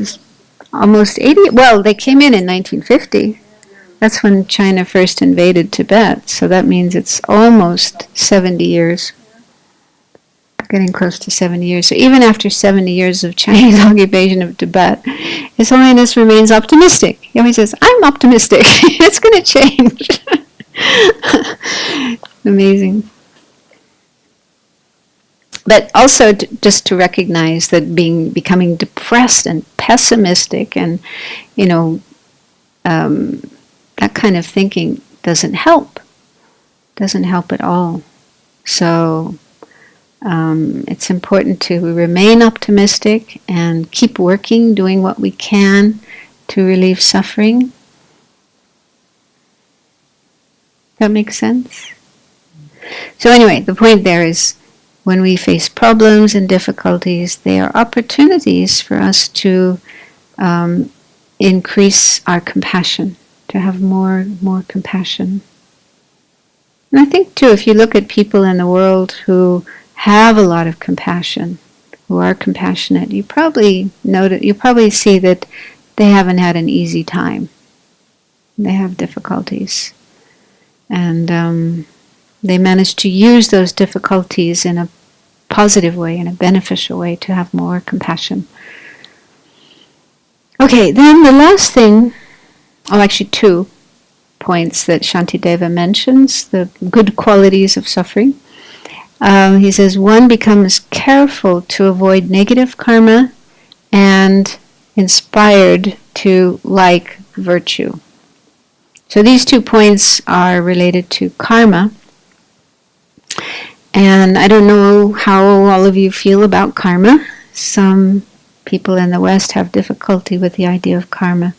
Speaker 1: almost 80. Well, they came in 1950. That's when China first invaded Tibet. So that means it's almost 70 years. Getting close to 70 years. So even after 70 years of Chinese occupation of Tibet, His Holiness remains optimistic. He always says, I'm optimistic. It's going to change. Amazing. But also just to recognize that becoming depressed and pessimistic and, that kind of thinking doesn't help. Doesn't help at all. So it's important to remain optimistic and keep working, doing what we can to relieve suffering. That makes sense? So anyway, the point there is, when we face problems and difficulties, they are opportunities for us to increase our compassion, to have more compassion. And I think too, if you look at people in the world who have a lot of compassion, who are compassionate, you probably see that they haven't had an easy time. They have difficulties. And they manage to use those difficulties in a positive way, in a beneficial way, to have more compassion. Okay, then the last thing, actually two, points that Shantideva mentions, the good qualities of suffering. He says, one becomes careful to avoid negative karma and inspired to like virtue. So these 2 points are related to karma. And I don't know how all of you feel about karma. Some people in the West have difficulty with the idea of karma.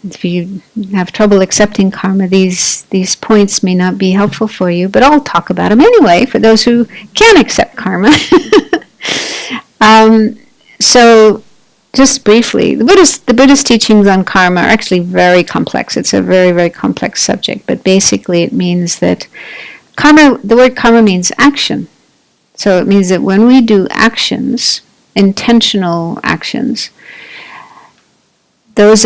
Speaker 1: If you have trouble accepting karma, these points may not be helpful for you, but I'll talk about them anyway for those who can accept karma. So just briefly, the Buddhist teachings on karma are actually very complex. It's a very, very complex subject, but basically it means that karma, the word karma means action. So it means that when we do actions, intentional actions, those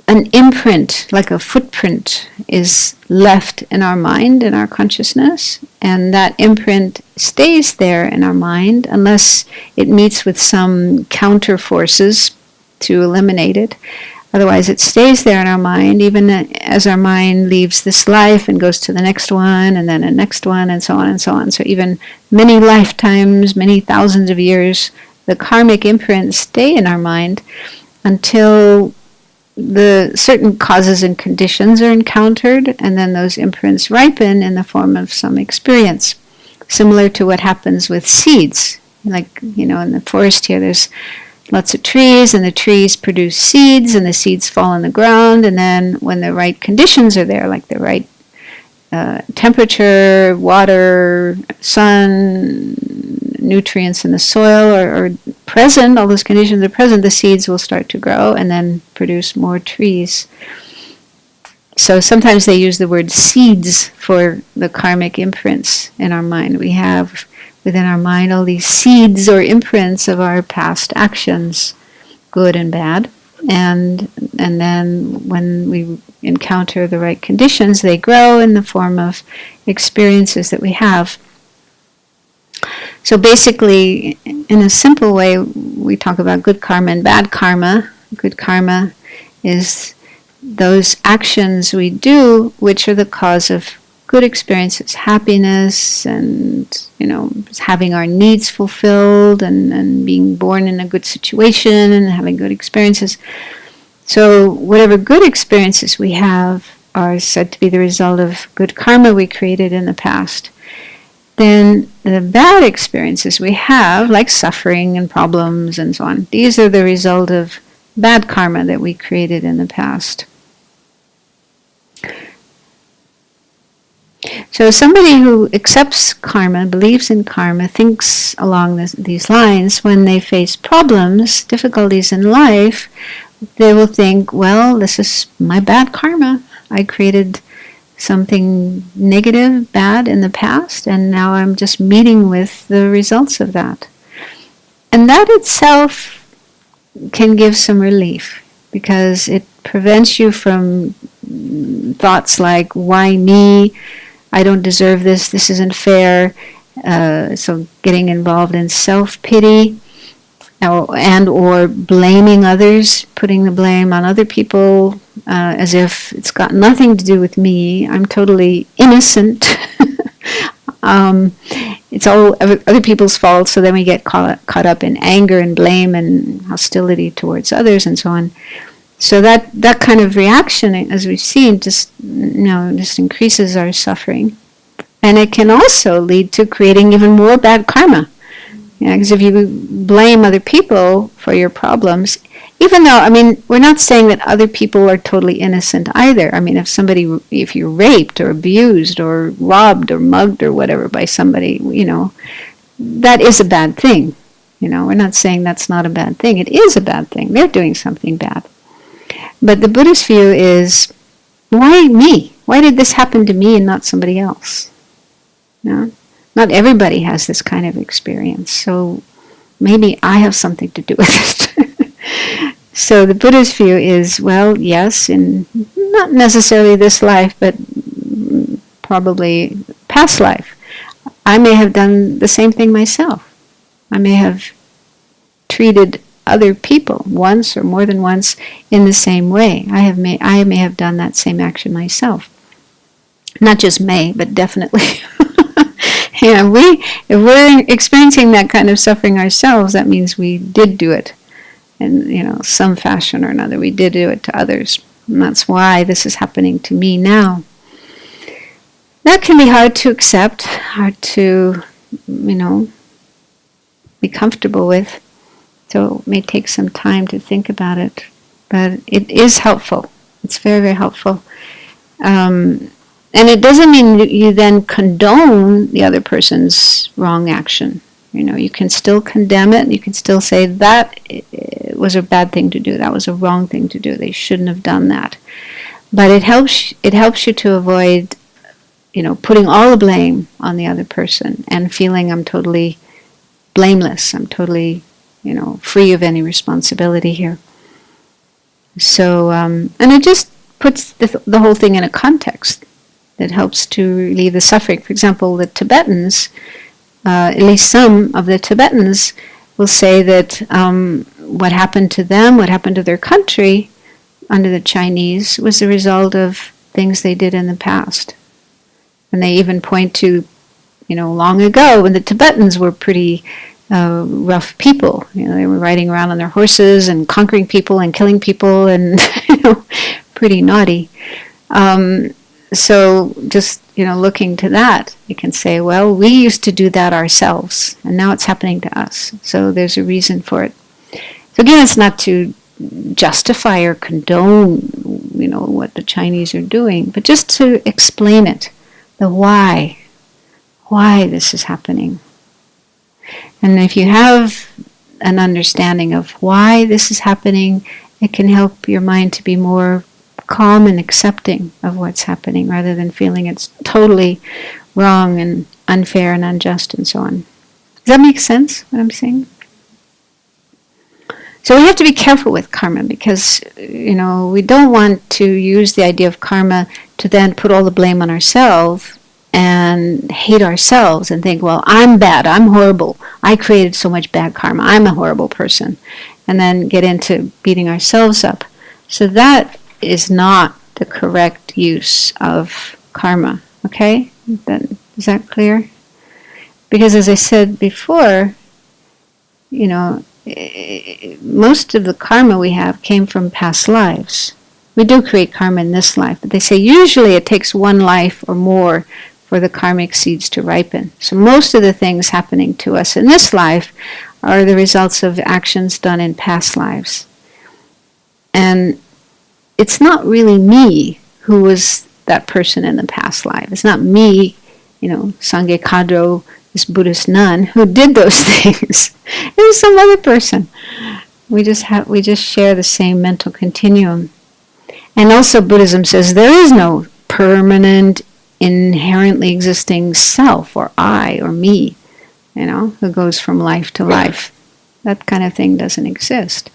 Speaker 1: an imprint, like a footprint, is left in our mind, in our consciousness, and that imprint stays there in our mind unless it meets with some counter forces to eliminate it. Otherwise, it stays there in our mind, even as our mind leaves this life and goes to the next one, and then the next one, and so on and so on. So even many lifetimes, many thousands of years, the karmic imprints stay in our mind until the certain causes and conditions are encountered, and then those imprints ripen in the form of some experience. Similar to what happens with seeds. Like, in the forest here, there's lots of trees, and the trees produce seeds, and the seeds fall on the ground, and then when the right conditions are there, like the right temperature, water, sun, nutrients in the soil are present, all those conditions are present, the seeds will start to grow and then produce more trees. So sometimes they use the word seeds for the karmic imprints in our mind. We have within our mind all these seeds or imprints of our past actions, good and bad. And then when we encounter the right conditions, they grow in the form of experiences that we have. So basically, in a simple way, we talk about good karma and bad karma. Good karma is those actions we do which are the cause of good experiences, happiness, and having our needs fulfilled, and being born in a good situation and having good experiences. So whatever good experiences we have are said to be the result of good karma we created in the past. Then the bad experiences we have, like suffering and problems and so on, these are the result of bad karma that we created in the past. So somebody who accepts karma, believes in karma, thinks along these lines, when they face problems, difficulties in life, they will think, well, this is my bad karma. I created something negative, bad in the past, and now I'm just meeting with the results of that. And that itself can give some relief, because it prevents you from thoughts like, why me? I don't deserve this, this isn't fair. So getting involved in self-pity or blaming others, putting the blame on other people as if it's got nothing to do with me. I'm totally innocent. It's all other people's fault, so then we get caught up in anger and blame and hostility towards others and so on. So that kind of reaction, as we've seen, just increases our suffering. And it can also lead to creating even more bad karma. Because if you blame other people for your problems, even though, we're not saying that other people are totally innocent either. If you're raped or abused or robbed or mugged or whatever by somebody, that is a bad thing. We're not saying that's not a bad thing. It is a bad thing. They're doing something bad. But the Buddhist view is, why me? Why did this happen to me and not somebody else? Not everybody has this kind of experience, so maybe I have something to do with it. So the Buddhist view is, well, yes, in not necessarily this life, but probably past life, I may have done the same thing myself. I may have treated other people once or more than once in the same way. I may have done that same action myself. Not just may, but definitely. Yeah, if we're experiencing that kind of suffering ourselves, that means we did do it in some fashion or another. We did do it to others. And that's why this is happening to me now. That can be hard to accept, hard to, be comfortable with. So it may take some time to think about it. But it is helpful. It's very, very helpful. And it doesn't mean that you then condone the other person's wrong action. You can still condemn it. You can still say that was a bad thing to do. That was a wrong thing to do. They shouldn't have done that. But it helps you to avoid, putting all the blame on the other person and feeling I'm totally blameless. I'm totally, free of any responsibility here. So, and it just puts the whole thing in a context that helps to relieve the suffering. For example, the Tibetans, at least some of the Tibetans, will say that what happened to them, what happened to their country under the Chinese, was the result of things they did in the past. And they even point to, long ago when the Tibetans were pretty rough people. They were riding around on their horses and conquering people and killing people and, pretty naughty. So just, looking to that, you can say, well, we used to do that ourselves, and now it's happening to us. So there's a reason for it. So again, it's not to justify or condone, what the Chinese are doing, but just to explain it, the why this is happening. And if you have an understanding of why this is happening, it can help your mind to be more calm and accepting of what's happening rather than feeling it's totally wrong and unfair and unjust and so on. Does that make sense, what I'm saying? So we have to be careful with karma because, we don't want to use the idea of karma to then put all the blame on ourselves and hate ourselves and think, well, I'm bad, I'm horrible, I created so much bad karma, I'm a horrible person, and then get into beating ourselves up. So that is not the correct use of karma, okay? Is that clear? Because as I said before, most of the karma we have came from past lives. We do create karma in this life, but they say usually it takes one life or more for the karmic seeds to ripen. So most of the things happening to us in this life are the results of actions done in past lives. And it's not really me who was that person in the past life. It's not me, Sangye Khadro, this Buddhist nun, who did those things. It was some other person. We just share the same mental continuum. And also Buddhism says there is no permanent, inherently existing self or I or me, who goes from life to life. That kind of thing doesn't exist.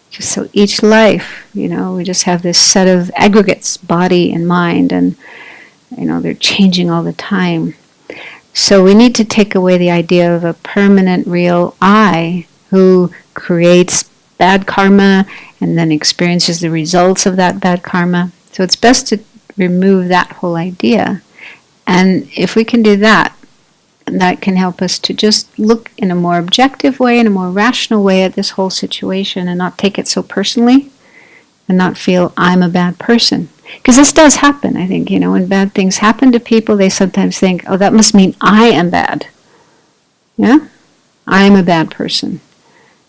Speaker 1: Just so each life, we just have this set of aggregates, body and mind, and, they're changing all the time. So we need to take away the idea of a permanent, real I who creates bad karma and then experiences the results of that bad karma. So it's best to remove that whole idea. And if we can do that, that can help us to just look in a more objective way, in a more rational way at this whole situation and not take it so personally and not feel I'm a bad person. Because this does happen, I think, when bad things happen to people, they sometimes think, oh, that must mean I am bad. Yeah? I am a bad person.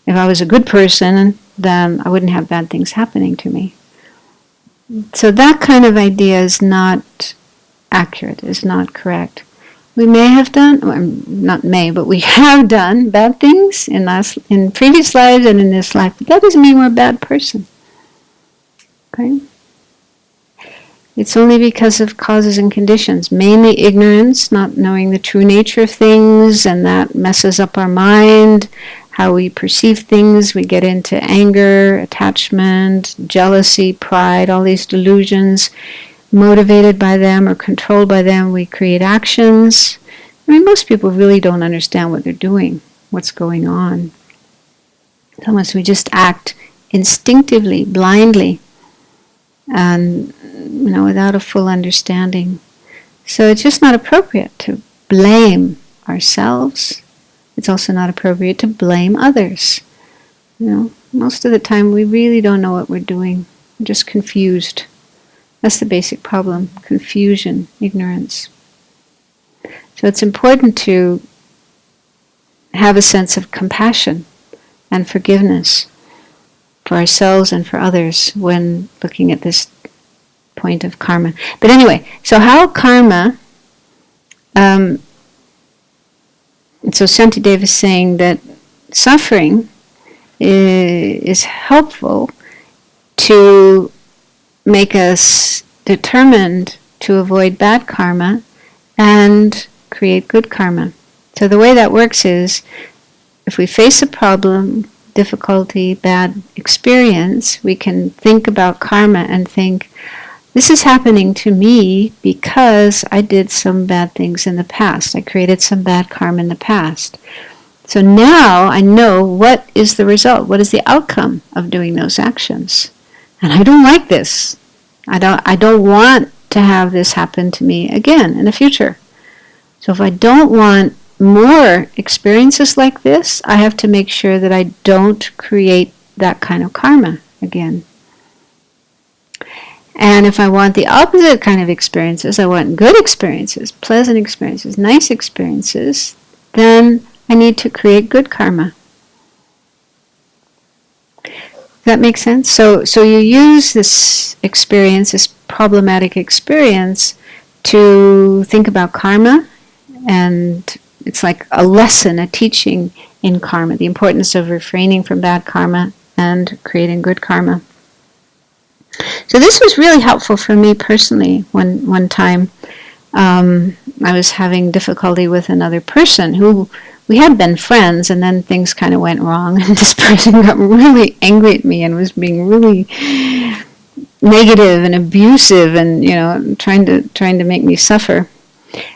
Speaker 1: If I was a good person, then I wouldn't have bad things happening to me. So that kind of idea is not accurate, is not correct. We may have done, not may, but we have done bad things in previous lives and in this life, but that doesn't mean we're a bad person. Okay? It's only because of causes and conditions, mainly ignorance, not knowing the true nature of things, and that messes up our mind, how we perceive things. We get into anger, attachment, jealousy, pride, all these delusions. Motivated by them or controlled by them, we create actions. Most people really don't understand what they're doing, what's going on. Sometimes we just act instinctively, blindly, and without a full understanding. So it's just not appropriate to blame ourselves. It's also not appropriate to blame others. Most of the time we really don't know what we're doing. We're just confused. That's the basic problem: confusion, ignorance. So it's important to have a sense of compassion and forgiveness for ourselves and for others when looking at this point of karma. But anyway, so how karma, so Shantideva is saying that suffering is helpful to make us determined to avoid bad karma and create good karma. So the way that works is, if we face a problem, difficulty, bad experience, we can think about karma and think, this is happening to me because I did some bad things in the past. I created some bad karma in the past. So now I know what is the result, what is the outcome of doing those actions. And I don't like this. I don't want to have this happen to me again in the future. So if I don't want more experiences like this, I have to make sure that I don't create that kind of karma again. And if I want the opposite kind of experiences, I want good experiences, pleasant experiences, nice experiences, then I need to create good karma. Does that make sense? So you use this experience, this problematic experience, to think about karma, and it's like a lesson, a teaching in karma, the importance of refraining from bad karma and creating good karma. So this was really helpful for me personally. One time I was having difficulty with another person who we had been friends, and then things kind of went wrong, and this person got really angry at me and was being really negative and abusive, and trying to make me suffer.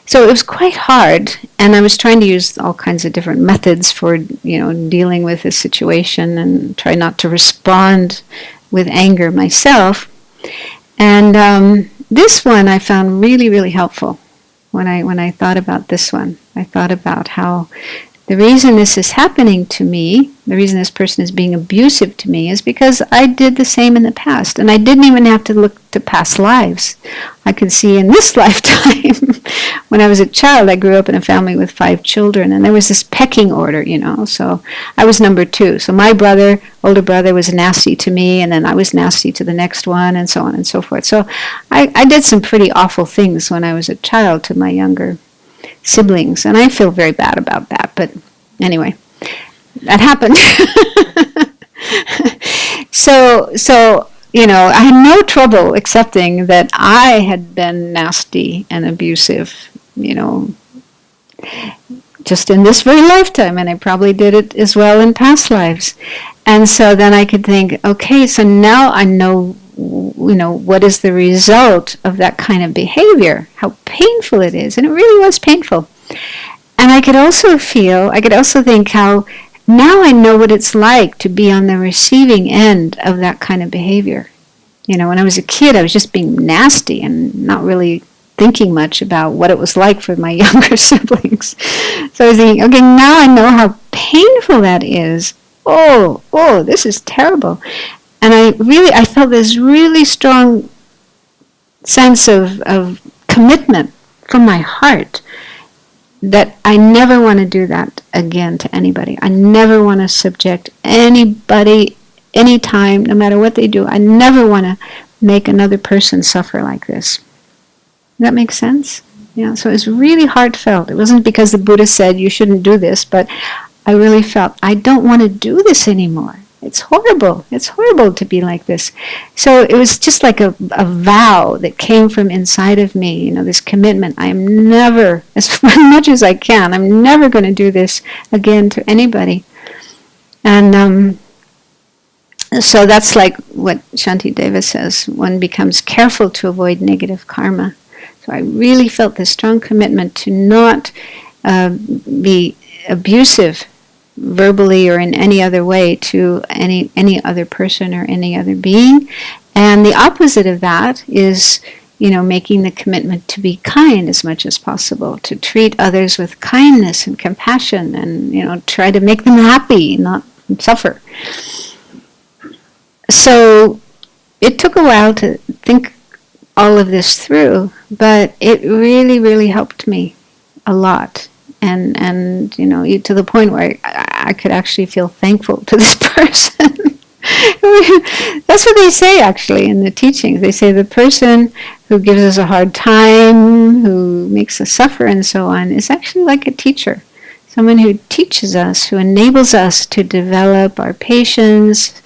Speaker 1: So it was quite hard, and I was trying to use all kinds of different methods for dealing with this situation, and try not to respond with anger myself. And this one I found really, really helpful. When I thought about this one, I thought about how the reason this is happening to me, the reason this person is being abusive to me, is because I did the same in the past. And I didn't even have to look to past lives. I could see in this lifetime, when I was a child, I grew up in a family with 5 children, and there was this pecking order, so I was number 2. So my older brother was nasty to me, and then I was nasty to the next one, and so on and so forth. So I did some pretty awful things when I was a child to my younger siblings, and I feel very bad about that, but anyway, that happened. So I had no trouble accepting that I had been nasty and abusive, just in this very lifetime, and I probably did it as well in past lives. And so then I could think, okay, so now I know what is the result of that kind of behavior, how painful it is. And it really was painful. And I could also think how now I know what it's like to be on the receiving end of that kind of behavior. When I was a kid, I was just being nasty and not really thinking much about what it was like for my younger siblings. So I was thinking, okay, now I know how painful that is. Oh, this is terrible. And I felt this really strong sense of commitment from my heart that I never want to do that again to anybody. I never want to subject anybody, anytime, no matter what they do. I never want to make another person suffer like this. Does that make sense? Yeah, so it was really heartfelt. It wasn't because the Buddha said you shouldn't do this, but I really felt, I don't want to do this anymore. It's horrible. It's horrible to be like this. So it was just like a vow that came from inside of me, this commitment. I am never, as much as I can, I'm never going to do this again to anybody. And so that's like what Shantideva says, one becomes careful to avoid negative karma. So I really felt this strong commitment to not be abusive verbally or in any other way to any other person or any other being. And the opposite of that is, making the commitment to be kind as much as possible, to treat others with kindness and compassion and, try to make them happy, not suffer. So it took a while to think all of this through, but it really, really helped me a lot. And to the point where I could actually feel thankful to this person. That's what they say, actually, in the teachings. They say the person who gives us a hard time, who makes us suffer and so on, is actually like a teacher. Someone who teaches us, who enables us to develop our patience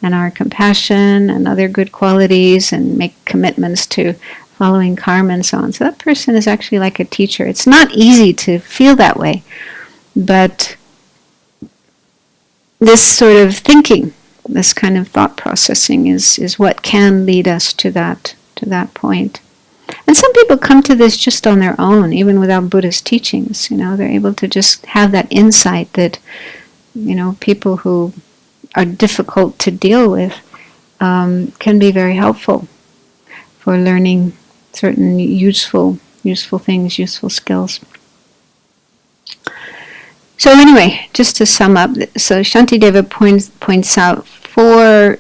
Speaker 1: and our compassion and other good qualities and make commitments to following karma and so on. So that person is actually like a teacher. It's not easy to feel that way, but this sort of thinking, this kind of thought processing is what can lead us to that point. And some people come to this just on their own, even without Buddhist teachings. They're able to just have that insight that, people who are difficult to deal with can be very helpful for learning certain useful things, useful skills. So anyway, just to sum up, so Shantideva points out 4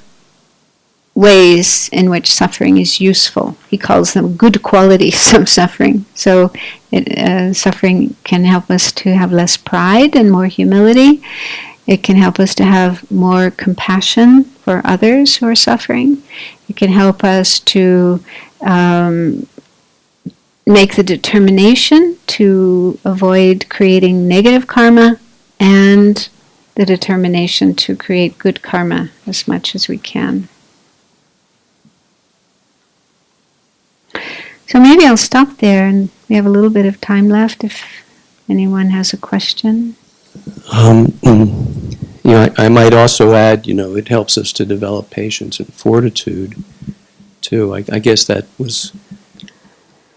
Speaker 1: ways in which suffering is useful. He calls them good qualities of suffering. So suffering can help us to have less pride and more humility. It can help us to have more compassion for others who are suffering. It can help us to make the determination to avoid creating negative karma, and the determination to create good karma as much as we can. So maybe I'll stop there, and we have a little bit of time left if anyone has a question.
Speaker 4: I might also add, it helps us to develop patience and fortitude, too. I guess that was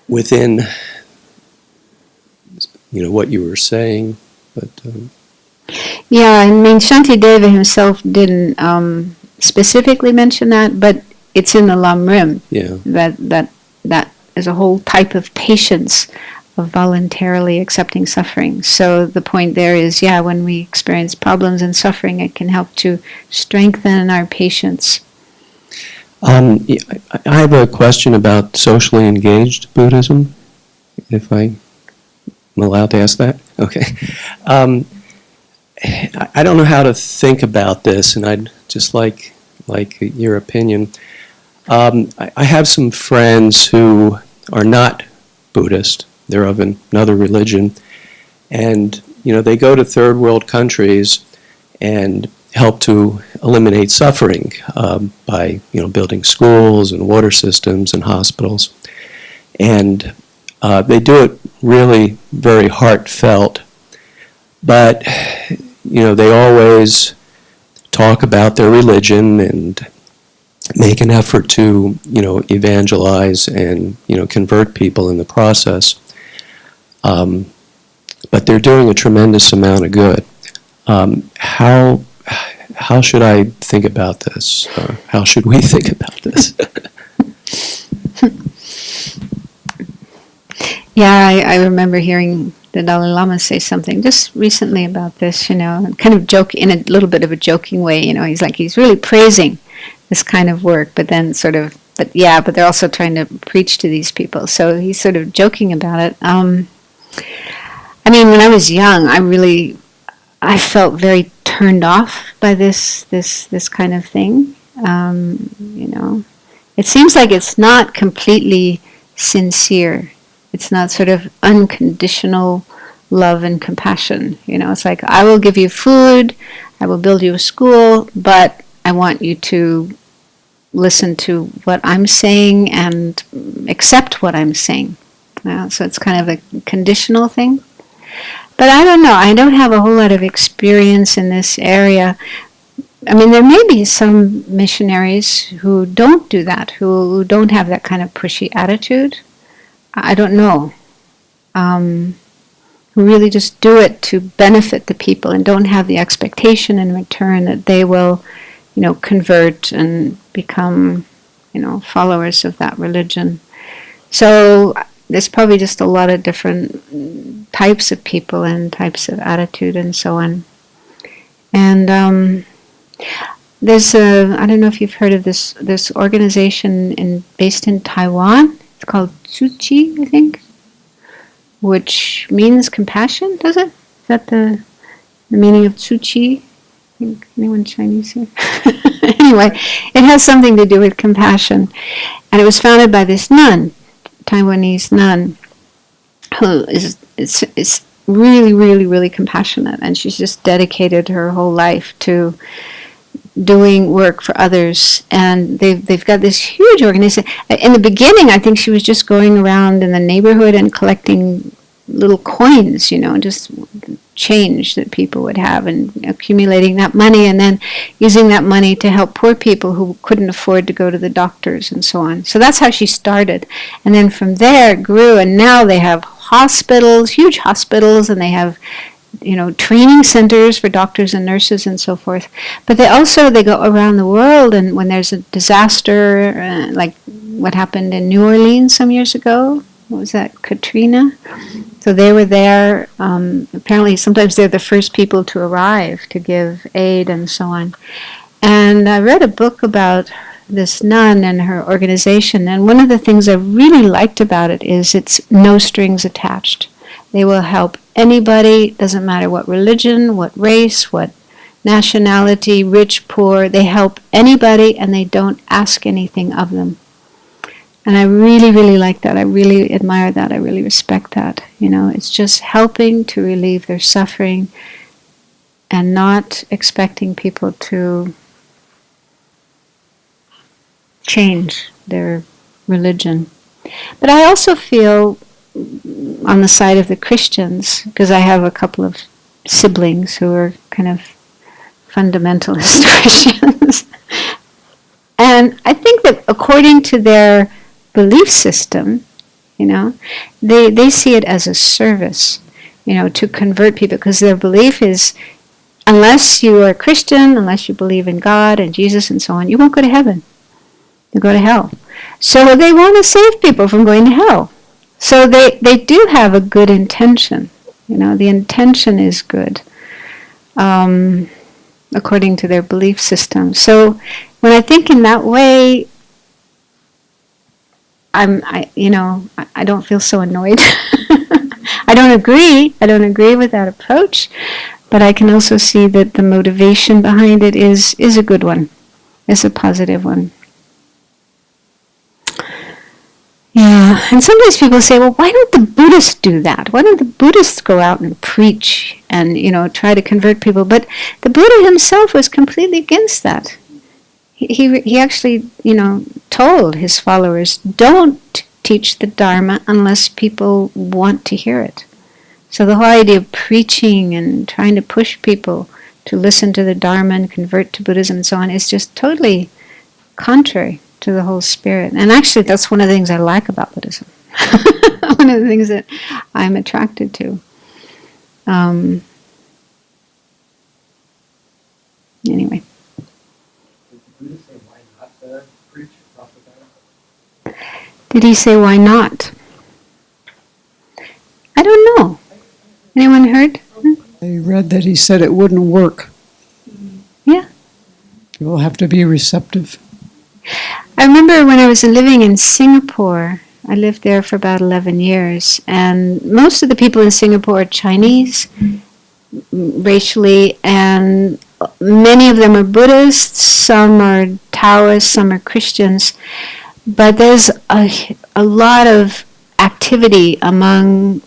Speaker 4: within, what you were saying, but...
Speaker 1: Yeah, Shantideva himself didn't specifically mention that, but it's in the Lamrim.
Speaker 4: Yeah.
Speaker 1: That is a whole type of patience, of voluntarily accepting suffering. So the point there is, when we experience problems and suffering, it can help to strengthen our patience.
Speaker 4: I have a question about socially engaged Buddhism, if I'm allowed to ask that. Okay. I don't know how to think about this, and I'd just like your opinion. I have some friends who are not Buddhist. They're of another religion, and they go to third world countries and help to eliminate suffering by building schools and water systems and hospitals, and they do it really very heartfelt. But they always talk about their religion and make an effort to evangelize and convert people in the process. But they're doing a tremendous amount of good. How should I think about this? How should we think about this?
Speaker 1: I remember hearing the Dalai Lama say something just recently about this, kind of joke in a little bit of a joking way. He's really praising this kind of work, but then but they're also trying to preach to these people. So he's sort of joking about it. When I was young, I felt very turned off by this kind of thing. It seems like it's not completely sincere. It's not sort of unconditional love and compassion. It's like, I will give you food, I will build you a school, but I want you to listen to what I'm saying and accept what I'm saying. So it's kind of a conditional thing. But I don't know. I don't have a whole lot of experience in this area. There may be some missionaries who don't do that, who don't have that kind of pushy attitude. I don't know. who really just do it to benefit the people and don't have the expectation in return that they will, convert and become, followers of that religion. So there's probably just a lot of different types of people and types of attitude and so on. And there's I don't know if you've heard of this organization based in Taiwan. It's called Tzu-Chi, I think, which means compassion, does it? Is that the meaning of Tzu-Chi? I think anyone Chinese here? Anyway, it has something to do with compassion. And it was founded by this nun, Taiwanese nun, who is really, really, really compassionate. And she's just dedicated her whole life to doing work for others. And they've got this huge organization. In the beginning, I think she was just going around in the neighborhood and collecting little coins, just change that people would have, and accumulating that money and then using that money to help poor people who couldn't afford to go to the doctors and so on. So that's how she started. And then from there it grew, and now they have hospitals, huge hospitals, and they have training centers for doctors and nurses and so forth. But they go around the world, and when there's a disaster, like what happened in New Orleans some years ago, what was that, Katrina? So they were there. Apparently sometimes they're the first people to arrive to give aid and so on. And I read a book about this nun and her organization, and one of the things I really liked about it is it's no strings attached. They will help anybody, doesn't matter what religion, what race, what nationality, rich, poor. They help anybody, and they don't ask anything of them. And I really, really like that. I really admire that. I really respect that. It's just helping to relieve their suffering and not expecting people to change their religion. But I also feel on the side of the Christians, because I have a couple of siblings who are kind of fundamentalist Christians. And I think that according to their belief system, they see it as a service, to convert people, because their belief is, unless you are a Christian, unless you believe in God and Jesus and so on, you won't go to heaven. You go to hell. So they want to save people from going to hell. So they do have a good intention. The intention is good, according to their belief system. So when I think in that way, I don't feel so annoyed. I don't agree with that approach, but I can also see that the motivation behind it is a good one, is a positive one. Yeah, and sometimes people say, well, why don't the Buddhists do that? Why don't the Buddhists go out and preach and, try to convert people? But the Buddha himself was completely against that. He actually, told his followers, don't teach the Dharma unless people want to hear it. So the whole idea of preaching and trying to push people to listen to the Dharma and convert to Buddhism and so on is just totally contrary to the whole spirit. And actually that's one of the things I like about Buddhism. One of the things that I'm attracted to. Anyway. Did he say why not? I don't know. Anyone heard?
Speaker 5: I read that he said it wouldn't work.
Speaker 1: Yeah.
Speaker 5: You'll have to be receptive.
Speaker 1: I remember when I was living in Singapore, I lived there for about 11 years, and most of the people in Singapore are Chinese, racially, and many of them are Buddhists, some are Taoists, some are Christians. But there's a lot of activity among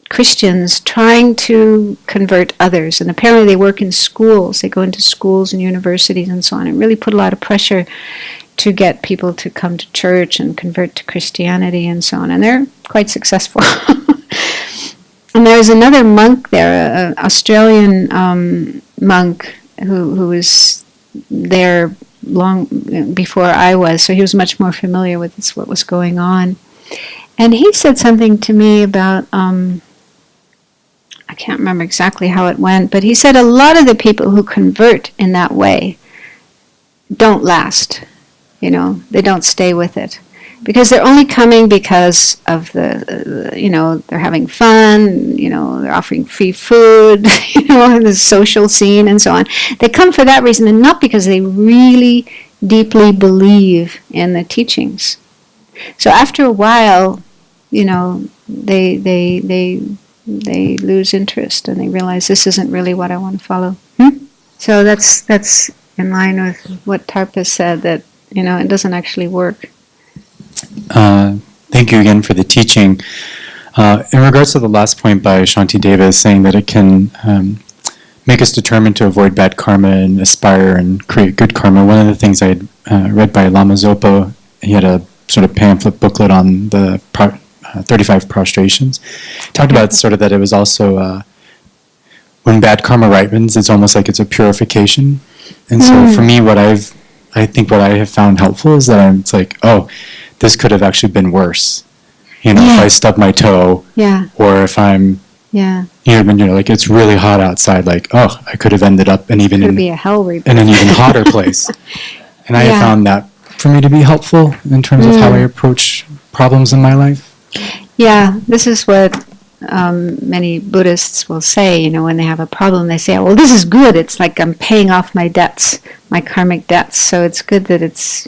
Speaker 1: Christians trying to convert others. And apparently they work in schools. They go into schools and universities and so on, and really put a lot of pressure to get people to come to church and convert to Christianity and so on. And they're quite successful. And there's another monk there, an Australian monk who was there long before I was, so he was much more familiar with what was going on. And he said something to me about I can't remember exactly how it went, but he said a lot of the people who convert in that way don't last. They don't stay with it. Because they're only coming because of they're having fun, they're offering free food, the social scene and so on. They come for that reason and not because they really deeply believe in the teachings. So after a while, they lose interest and they realize this isn't really what I want to follow. So that's in line with what Tarpa said, that it doesn't actually work.
Speaker 6: Thank you again for the teaching. In regards to the last point by Shanti Deva, saying that it can make us determined to avoid bad karma and aspire and create good karma, one of the things I had read by Lama Zopa, he had a sort of pamphlet booklet on the 35 prostrations. Talked about sort of that it was also, when bad karma ripens, it's almost like it's a purification. And so for me, I think what I have found helpful is that it's like, oh, this could have actually been worse. If I stub my toe, or if I'm, like it's really hot outside, like, oh, I could have ended up in an even hotter place. And I have found that for me to be helpful in terms of how I approach problems in my life.
Speaker 1: Yeah, this is what many Buddhists will say, when they have a problem, they say, well, this is good. It's like I'm paying off my debts, my karmic debts. So it's good that it's,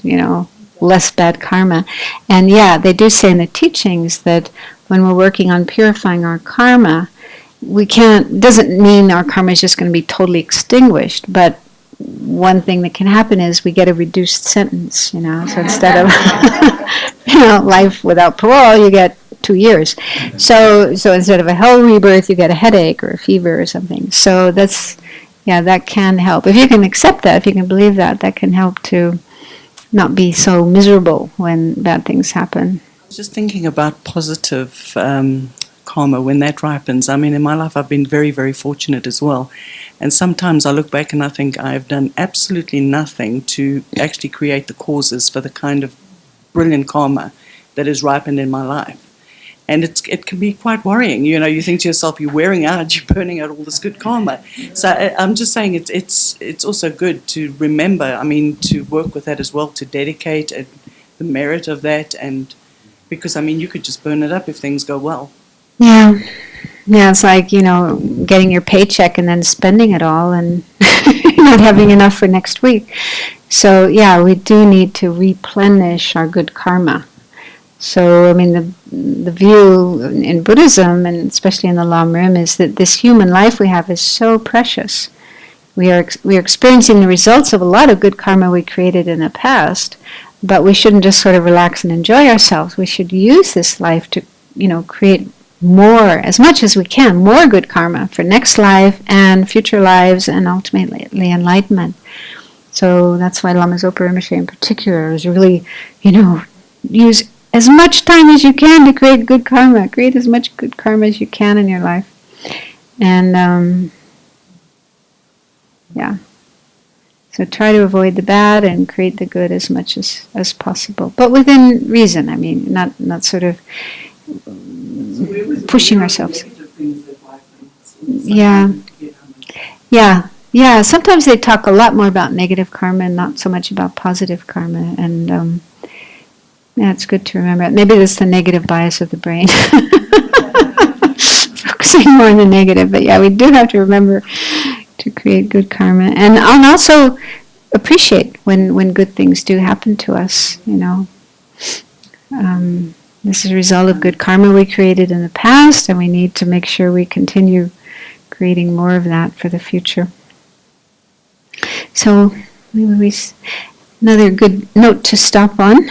Speaker 1: less bad karma. And they do say in the teachings that when we're working on purifying our karma, doesn't mean our karma is just going to be totally extinguished, but one thing that can happen is we get a reduced sentence, so instead of life without parole, you get 2 years. So instead of a hell rebirth, you get a headache or a fever or something. So that can help. If you can accept that, if you can believe that, that can help to not be so miserable when bad things happen.
Speaker 7: Just thinking about positive karma, when that ripens. I mean, in my life, I've been very, very fortunate as well. And sometimes I look back and I think I've done absolutely nothing to actually create the causes for the kind of brilliant karma that has ripened in my life. And it can be quite worrying. You think to yourself, you're wearing out, you're burning out all this good karma. So I'm just saying it's also good to remember, to work with that as well, to dedicate the merit of that. And because, you could just burn it up if things go well.
Speaker 1: Yeah, it's like, getting your paycheck and then spending it all and not having enough for next week. So, we do need to replenish our good karma. So, the view in Buddhism, and especially in the Lam Rim, is that this human life we have is so precious. We are experiencing the results of a lot of good karma we created in the past, but we shouldn't just sort of relax and enjoy ourselves. We should use this life to, create more, as much as we can, more good karma for next life and future lives and ultimately enlightenment. So that's why Lama Zopa Rinpoche in particular is really, use as much time as you can to create good karma. Create as much good karma as you can in your life. And, so try to avoid the bad and create the good as much as possible. But within reason, not sort of pushing ourselves. Yeah. Sometimes they talk a lot more about negative karma and not so much about positive karma. And, it's good to remember. Maybe that's the negative bias of the brain. Focusing more on the negative. But we do have to remember to create good karma. And also appreciate when good things do happen to us, This is a result of good karma we created in the past, and we need to make sure we continue creating more of that for the future. So, another good note to stop on.